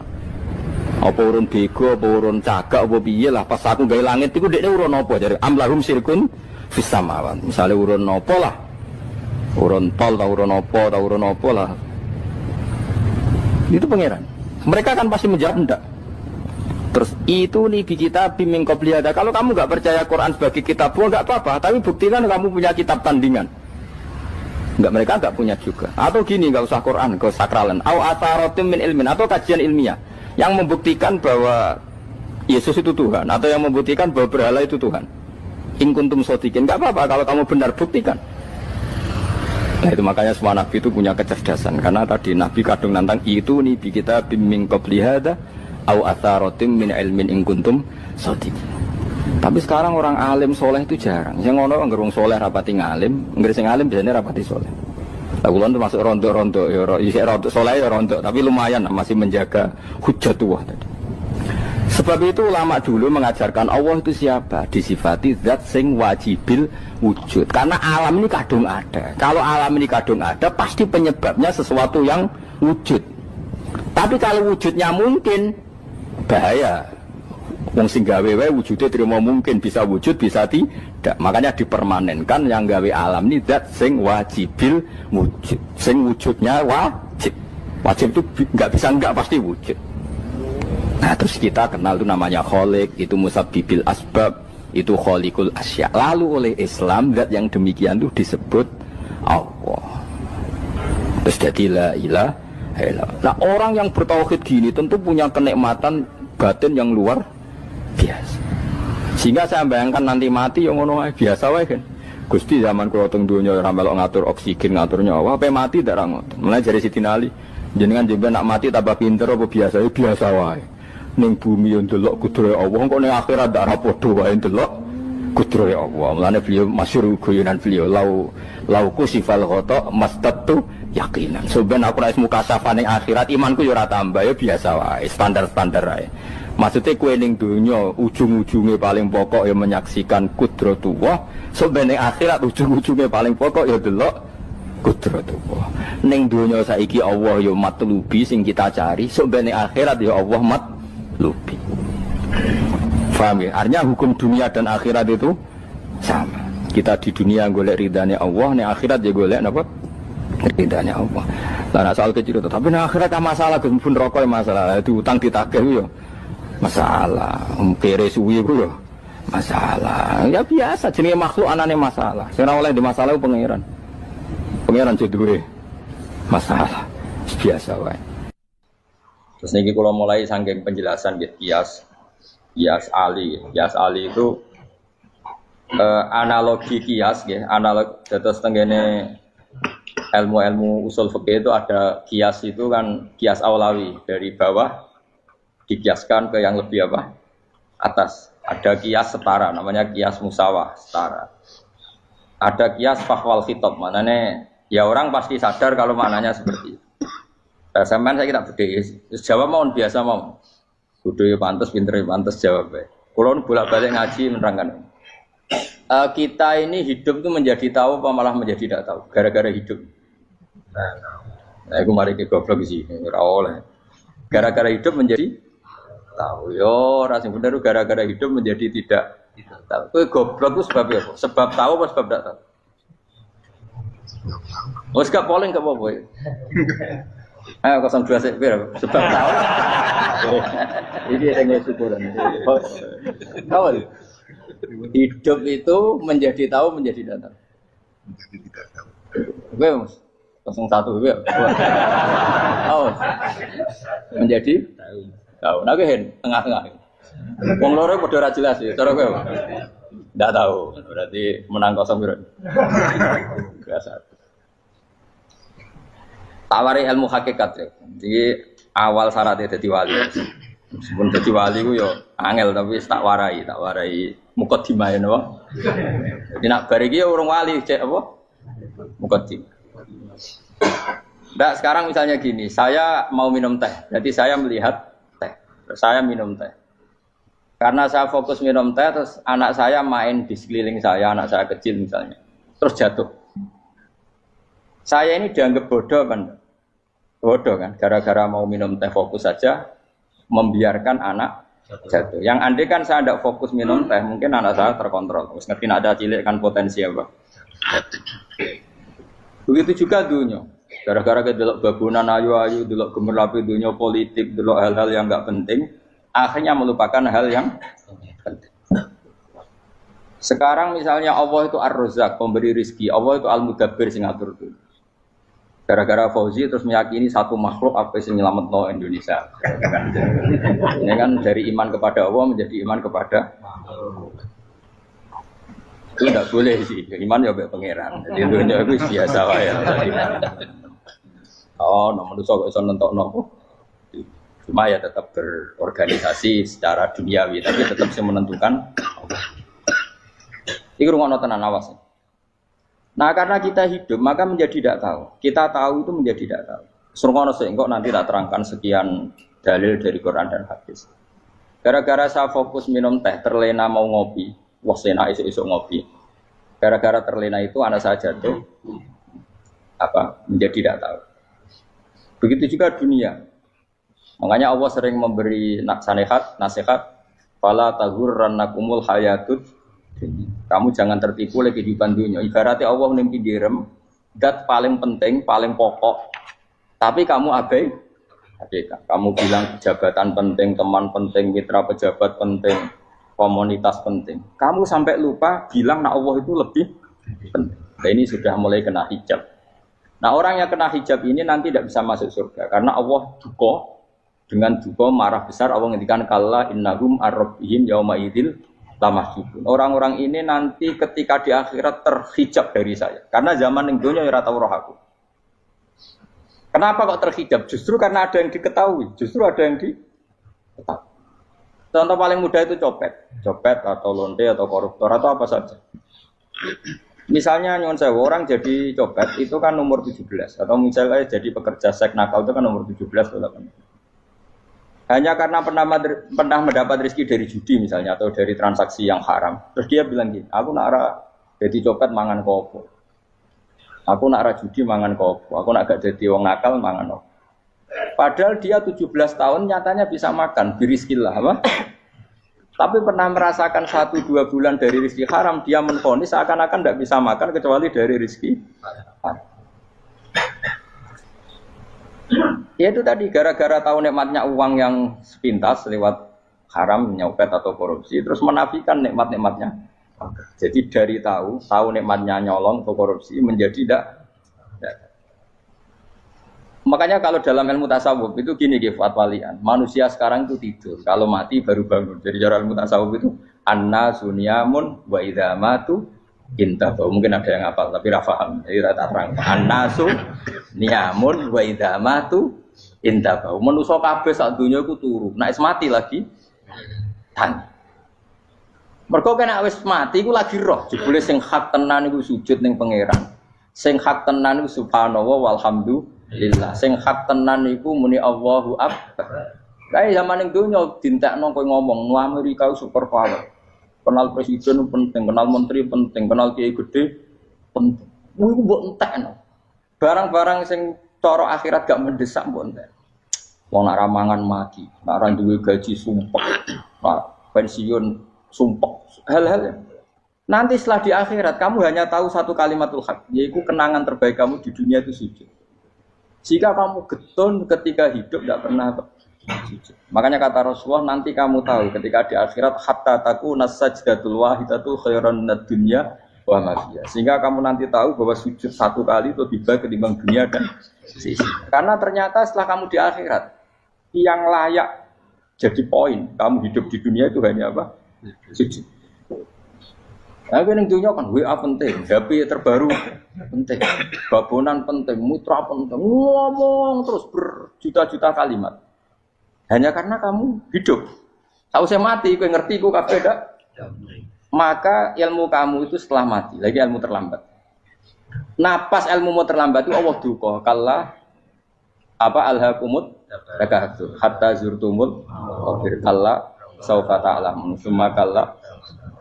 Apa urun bego, apa urun cagak, apa piye lah pas aku gawe langit iku dekne urun apa jare am lahum syirkun fis samawat. Misale urun apa lah? Urun tol ta urun apa lah. Itu pangeran. Mereka kan pasti menjawab enggak. Terus itu nih di kitab bimbing qobliyada. Kalau kamu nggak percaya Quran sebagai kitab, nggak apa-apa. Tapi buktikan kamu punya kitab tandingan. Mereka nggak punya juga. Atau gini, nggak usah Quran, nggak usah sakralan. Au atharotim min ilmin, atau kajian ilmiah yang membuktikan bahwa Yesus itu Tuhan, atau yang membuktikan bahwa berhala itu Tuhan. In kuntum shodiqin, nggak apa-apa kalau kamu benar buktikan. Nah itu makanya semua Nabi itu punya kecerdasan. Karena tadi Nabi kadung nantang itu nih di kitab bimbing qobliyada. Au atharatim min ilmin in kuntum shodiqin. Tapi sekarang orang alim soleh itu jarang. Sing ngono anggere wong soleh rapati ngalim, anggere sing alim biasanya rapati soleh. Lah kula termasuk rontok-rontok ya isih rontok soleh ya rontok, tapi lumayan masih menjaga hujjatullah tadi. Sebab itu ulama dulu mengajarkan Allah itu siapa? Disifati zat sing wajibil wujud. Karena alam ini kadung ada. Kalau alam ini kadung ada, pasti penyebabnya sesuatu yang wujud. Tapi kalau wujudnya mungkin bahaya. Wong sing gawe wae wujude terima mungkin bisa wujud bisa tidak. Makanya dipermanenkan yang gawe alam ini zat sing wajibil wujud. Sing wujudnya wajib. Wajib itu enggak bisa enggak pasti wujud. Nah terus kita kenal itu namanya khaliq, itu musabbibil asbab, itu khaliqul asya. Lalu oleh Islam zat yang demikian itu disebut Allah. Terus jadi la ilaha illallah. Nah orang yang bertauhid gini tentu punya kenikmatan batin yang luar biasa. Sehingga saya bayangkan nanti mati yang ngono biasa wae kan. Gusti zaman kula teng donya ora melok ngatur oksigen, ngatur nyawa, apa mati ndak ra ngoten. Mulai dari Sidin Ali, jenengan jenengan nak mati tambah pinter apa biasa? Biasa wae. Ning bumi yo ndelok kudrohe Allah, kok ning akhirat ndak ra padha wae ndelok kudrohe Allah. Mulane beliau masyhur guyonan beliau lau kusifal ghata mastatu yakinan. Soben aku nek mukasafah ning akhirat imanku yo ora tambah ya biasa wae, standar-standar wae. Maksudnya kue ning dunya ujung-ujungnya paling pokok ya menyaksikan kudratullah. Soben ning akhirat ujung-ujungnya paling pokok ya delok kudratullah. Ning dunya saiki Allah ya matlubi sing kita cari, soben ning akhirat ya Allah matlubi. Paham ya? Artinya hukum dunia dan akhirat itu sama. Kita di dunia golek ridhanya Allah, ning akhirat ya golek napa? Ridhanya Allah. Lah soal kecil itu, tapi ning akhirat kan masalah pun rokok masalah, itu utang ditagih yo. Masalah, kere suwi ku yo masalah. Ya biasa jenenge makhluk anane masalah. Sing ora oleh di masalah pangeran. Pangeran duwe masalah. Biasa wae. Terus niki kula mulai saking penjelasan nggih kias ali. Kias ali itu analogi kias nggih, analog dados tengene ilmu-ilmu usul fikih itu ada kias itu kan kias aulawi dari bawah dikiaskan ke yang lebih apa? Atas. Ada kias setara, namanya kias musawah, setara. Ada kias fahwal khitab, maknanya ya orang pasti sadar kalau maknanya seperti itu. Sampean saya kira beda, jawab mohon biasa mau. Budaya pantas, pinter pantas jawab. Kalau bolak-balik ngaji menerangkan. Kita ini hidup itu menjadi tahu apa malah menjadi tidak tahu gara-gara hidup. Nah, aku mari ke goblok sih, ora oleh. Gara-gara hidup menjadi tahu. Yo, ora sing bener gara-gara hidup menjadi tidak tahu. Kowe goblok itu sebab apa? Sebab tahu apa sebab tidak tahu? Wes gak polling gak apa-apa. Ayo 02 sik pira sebab tahu. Ini sing syukuran. Tahu. Hidup itu menjadi tahu menjadi tidak tahu. Menjadi tidak tahu. Oke, Mas. 01 ya. Oh. Menjadi tahu. Nah, kowe tengah-tengah. Wong loro padha ora jelas ya, cara kowe. Ndak tahu. Berarti menang 0 piro. Biasa. Tawari ilmu hakikat ya. Jadi awal syaratnya jadi wali. Meskipun jadi wali ku yo angel tapi tak warai mukadimah napa. Jadi nak bar iki urung wali cek apa? Mukadimah. Nah, sekarang misalnya gini, saya mau minum teh. Jadi saya melihat teh. Saya minum teh. Karena saya fokus minum teh terus anak saya main di sekeliling saya, anak saya kecil misalnya. Terus jatuh. Saya ini dianggap bodoh kan? Bodoh kan? Gara-gara mau minum teh fokus saja membiarkan anak jatuh. Yang andai kan saya tidak fokus minum teh, mungkin anak saya terkontrol. Terus ngerti ada cilik kan potensi apa? Begitu juga dunia. Gara-gara kita delok babunan ayu-ayu, delok gemerlapi dunia politik, delok hal-hal yang enggak penting, akhirnya melupakan hal yang penting. Sekarang misalnya Allah itu Ar-Razzaq, pemberi rizki, Allah itu Al-Mudabbir sing ngatur dunia. Gara-gara Fauzi terus meyakini satu makhluk apa yang nyelametno Indonesia. Ini kan dari iman kepada Allah menjadi iman kepada itu tidak boleh sih. Iman ya be pangeran. Jadi dunia itu biasa wae. Oh, nomor itu kok iso nentokno. Cuma ya tetap berorganisasi secara duniawi, tapi tetap sih menentukan. Iki rungono tenan awas. Nah, karena kita hidup, maka menjadi tidak tahu. Kita tahu itu menjadi tidak tahu. Surungono engkau nanti tak terangkan sekian dalil dari Quran dan hadis. Gara-gara saya fokus minum teh, terlena mau ngopi, wah sena esok ngopi. Gara-gara terlena itu anak saya jatuh, menjadi tidak tahu. Begitu juga dunia. Makanya Allah sering memberi nasihat, fala taghurrannakumul hayatud. Kamu jangan tertipu oleh kehidupan dunia. Ibaratnya Allah menimpi direm, dat paling penting, paling pokok. Tapi kamu abaikan. Kamu bilang jabatan penting, teman penting, mitra pejabat penting, komunitas penting. Kamu sampai lupa bilang nak Allah itu lebih penting. Nah, ini sudah mulai kena hijab. Nah, orang yang kena hijab ini nanti tidak bisa masuk surga karena Allah dengan duka marah besar. Allah ngendikan kalla innahum ar-rabbihim yauma idzil lamahjubun. Orang-orang ini nanti ketika di akhirat terhijab dari saya. Karena zaman ning donya ora tau roh aku. Kenapa kok terhijab? Justru karena ada yang diketahui. Justru ada yang diketahui. Contoh paling mudah itu copet atau lonte atau koruptor atau apa saja. Misalnya nyuwun sewu orang jadi copet itu kan umur 17 atau misalnya jadi pekerja seks nakal itu kan umur 17 atau 18. Hanya karena pernah mendapat rezeki dari judi misalnya atau dari transaksi yang haram. Terus dia bilang gini, aku nak jadi copet mangan kopo. Aku nak judi mangan kopo. Aku nak gak jadi wong nakal mangan kopo. Padahal dia 17 tahun nyatanya bisa makan, birizkillah apa? Tapi pernah merasakan 1-2 bulan dari rezeki haram, dia menvonis seakan-akan tidak bisa makan kecuali dari rezeki haram. Ya itu tadi gara-gara tahu nikmatnya uang yang sepintas lewat haram, nyopet atau korupsi, terus menafikan nikmat-nikmatnya. Jadi dari tahu nikmatnya nyolong atau korupsi menjadi tidak. Makanya kalau dalam ilmu tasawuf itu gini fatwalian, manusia sekarang itu tidur, kalau mati baru bangun. Jadi cara ilmu tasawuf itu annasu niyamun wa idza matu intahu. Mungkin ada yang hafal tapi ra paham. Jadi rata terang. Annasu niyamun wa idza matu intahu. Manusa kabeh sak donya iku turu. Nek mati lagi tan. Mergo kena wis mati iku lagi roh. Jebule sing hak tenan iku sujud ning pangeran. Sing hak tenan iku subhanallah walhamdulillah. Sing hak tenan iku muni Allahu akbar. Kae zaman ning donya dintekno kowe ngomong, "Nu Amerika super power." Kenal presiden penting, kenal menteri penting, kenal kiai gede penting. Iku mbok entekno. Barang-barang sing cara akhirat gak mendesak mbok entek. Wong nak ramangan mati, nak ra duwe gaji sumpek, nak pensiun sumpek. Hal-hal nanti setelah di akhirat kamu hanya tahu satu kalimatul haq, yaitu kenangan terbaik kamu di dunia itu sujud. Jika kamu getun ketika hidup tidak pernah sujud. Makanya kata Rasulullah, nanti kamu tahu ketika di akhirat hatta takuna sajdatul wahidatu khairan minad dunya wa ma fiha. Sehingga kamu nanti tahu bahwa sujud satu kali itu lebih baik ketimbang dunia dan sisi. Karena ternyata setelah kamu di akhirat yang layak jadi poin kamu hidup di dunia itu hanya apa? Sujud. Nah, yang dunia kan WA penting, HP terbaru penting, babonan penting, mutra penting, ngomong terus berjuta-juta kalimat. Hanya karena kamu hidup. Tahu saya mati, kau ngerti, kau kabeh dak. Maka ilmu kamu itu setelah mati, lagi ilmu terlambat. Napas ilmu mau terlambat itu Allah duka. Kalla apa alhaqumut takahtur hatta zurtumul qabir. Kalla saufa ta'lamun. Summa kalla.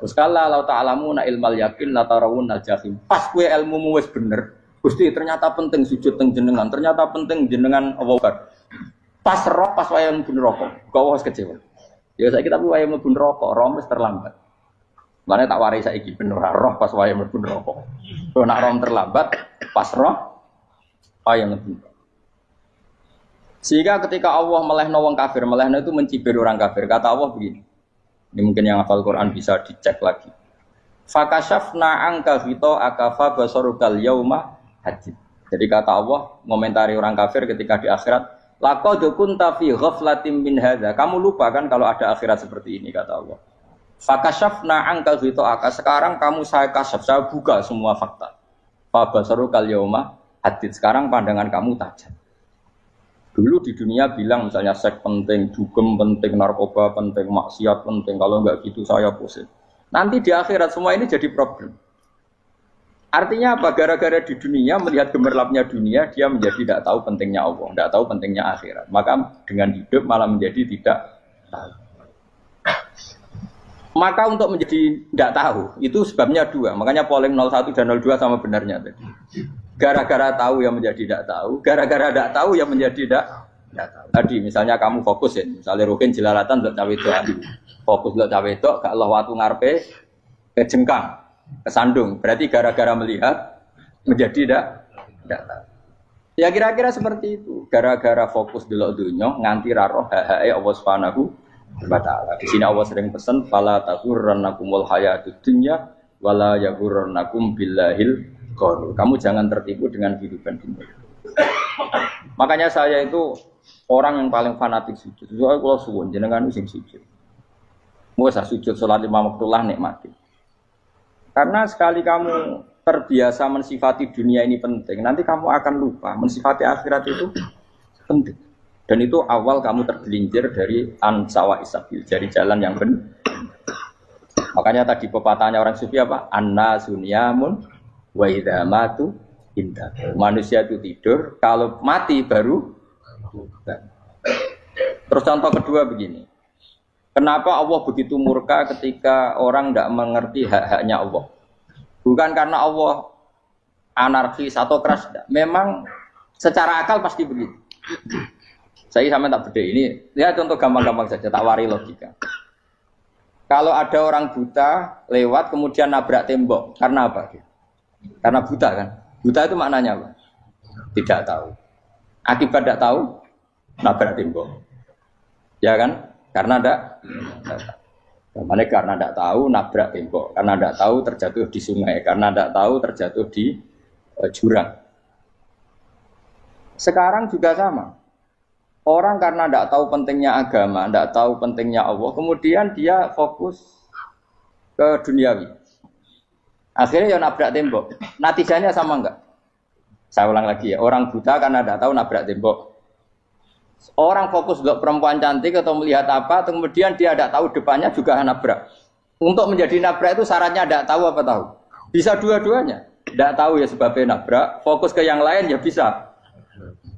Terus kalla law ta'lamuna ilmal yakin la tarawun al-jahim. Pas kowe ilmumu wis bener, Gusti ternyata penting sujud teng jenengan, ternyata penting jenengan Allah. Pas roh pas wayang mlebu neraka, kok wis kecewa. Ya saiki tapi wayang mlebu neraka, roh wis terlambat. Mane tak warai saiki ben ora roh pas wayang mlebu neraka. Kok nak roh terlambat, pas roh wayang mlebu. Sehingga ketika Allah melehno wong kafir, melehno itu mencibir orang kafir. Kata Allah begini. Ini mungkin yang hafal Quran bisa dicek lagi. Fakashafna anka ghito akafa basarukal yauma hadid. Jadi kata Allah ngomentari orang kafir ketika di akhirat, laqad kunta fi ghaflatin min hadza. Kamu lupa kan kalau ada akhirat seperti ini kata Allah. Fakashafna anka ghito aka. Sekarang kamu saya kasaf, saya buka semua fakta. Fa basarukal yauma hadid. Sekarang pandangan kamu tajam. Dulu di dunia bilang misalnya seks penting, dugem penting, narkoba penting, maksiat penting. Kalau enggak gitu saya pusing. Nanti di akhirat semua ini jadi problem. Artinya apa? Gara-gara di dunia melihat gemerlapnya dunia, dia menjadi tidak tahu pentingnya Allah, tidak tahu pentingnya akhirat. Maka dengan hidup malah menjadi tidak tahu. Maka untuk menjadi tidak tahu itu sebabnya dua. Makanya polling 01 dan 02 sama benarnya tadi. Gara-gara tahu yang menjadi tidak tahu, gara-gara tidak tahu yang menjadi tidak tahu. Tadi misalnya kamu fokus ya, misalnya rukin jelalatan untuk cawe itu, fokus untuk cawe itu, gak Allah waktu ngarepe kejengkang, kesandung. Berarti gara-gara melihat menjadi tidak tahu. Ya kira-kira seperti itu. Gara-gara fokus delok dunya nganti ra roh hae Allah Subhanahu wa taala. Di sini Allah sering pesan fala taghurrannakumul hayatud dunya wala yaghurrannakum billahil ghurur. Kamu jangan tertipu dengan kehidupan dunia. Makanya saya itu orang yang paling fanatik sujud. Soalnya kalau suwun jenengan sing sujud. Mau sujud salat 5 waktu lah nikmati. Karena sekali kamu terbiasa mensifati dunia ini penting, nanti kamu akan lupa mensifati akhirat itu penting. Dan itu awal kamu tergelincir dari ansawa isabil, dari jalan yang benar. Makanya tadi pepatahnya orang sufi apa? An-nasu niyamun wa idza matu indah. Manusia itu tidur, kalau mati baru. Terus contoh kedua begini. Kenapa Allah begitu murka ketika orang tidak mengerti hak-haknya Allah? Bukan karena Allah anarkis atau keras, tidak. Memang secara akal pasti begitu. Saya sama tak beda ini. Ya contoh gampang-gampang saja, tak wari logika. Kalau ada orang buta lewat kemudian nabrak tembok, karena apa? Karena buta kan? Buta itu maknanya apa? Tidak tahu. Akibat tidak tahu, nabrak tembok. Ya kan? Karena tidak karena tidak tahu nabrak tembok, karena tidak tahu terjatuh di sungai, karena tidak tahu terjatuh di jurang. Sekarang juga sama. Orang karena tidak tahu pentingnya agama, tidak tahu pentingnya Allah, kemudian dia fokus ke duniawi. Akhirnya ya nabrak tembok. Natijanya sama enggak? Saya ulang lagi ya. Orang buta karena tidak tahu nabrak tembok. Orang fokus untuk perempuan cantik atau melihat apa, kemudian dia tidak tahu depannya juga nabrak. Untuk menjadi nabrak itu syaratnya tidak tahu apa tahu. Bisa dua-duanya. Tidak tahu ya sebabnya nabrak, fokus ke yang lain ya bisa.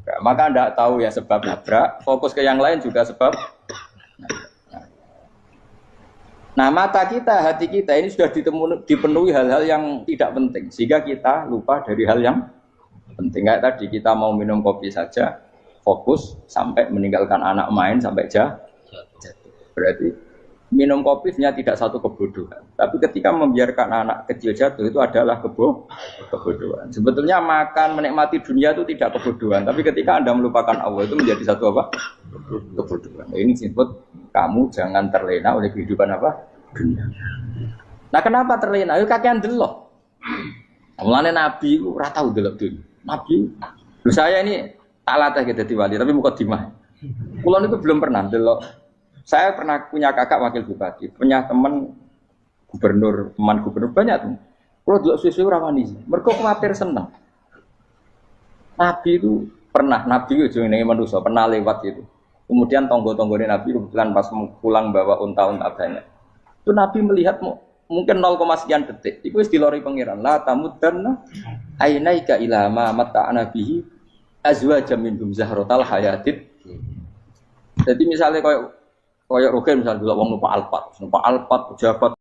Nah, maka tidak tahu ya sebab nabrak, fokus ke yang lain juga sebab. Nah mata kita, hati kita ini sudah dipenuhi hal-hal yang tidak penting sehingga kita lupa dari hal yang penting. Kayak tadi kita mau minum kopi saja fokus sampai meninggalkan anak main sampai jatuh. Berarti minum kopi sebenarnya tidak satu kebodohan. Tapi ketika membiarkan anak kecil jatuh itu adalah kebodohan. Sebetulnya makan menikmati dunia itu tidak kebodohan. Tapi ketika Anda melupakan Allah itu menjadi satu apa? Kebodohan. Nah, ini disebut kamu jangan terlena oleh kehidupan apa? Dunia. Nah kenapa terlena? Itu kakean delok. Mulane Nabi itu ora tau delok dunia. Nabi, saya ini alatnya gitu diwali, tapi muka dimah. Pulau itu belum pernah delok. Saya pernah punya kakak wakil bupati, punya teman gubernur, teman gubernur banyak tuh. Kalau delok susu rawani, mereka khawatir senang. Nabi itu pernah, Nabi itu jenenge manusia pernah lewat itu. Kemudian tonggo-tonggone Nabi kebetulan pas pulang bawa unta-unta banyak. Itu Nabi melihat mungkin 0, sekian detik. Itu wis dilori pangeran. La tamuddanna ainaika ila ma mata'ana bihi azwajan minhum zahratal hayatid. Jadi misalnya koyo Rogen misalnya dulu wong numpak Alphard pejabat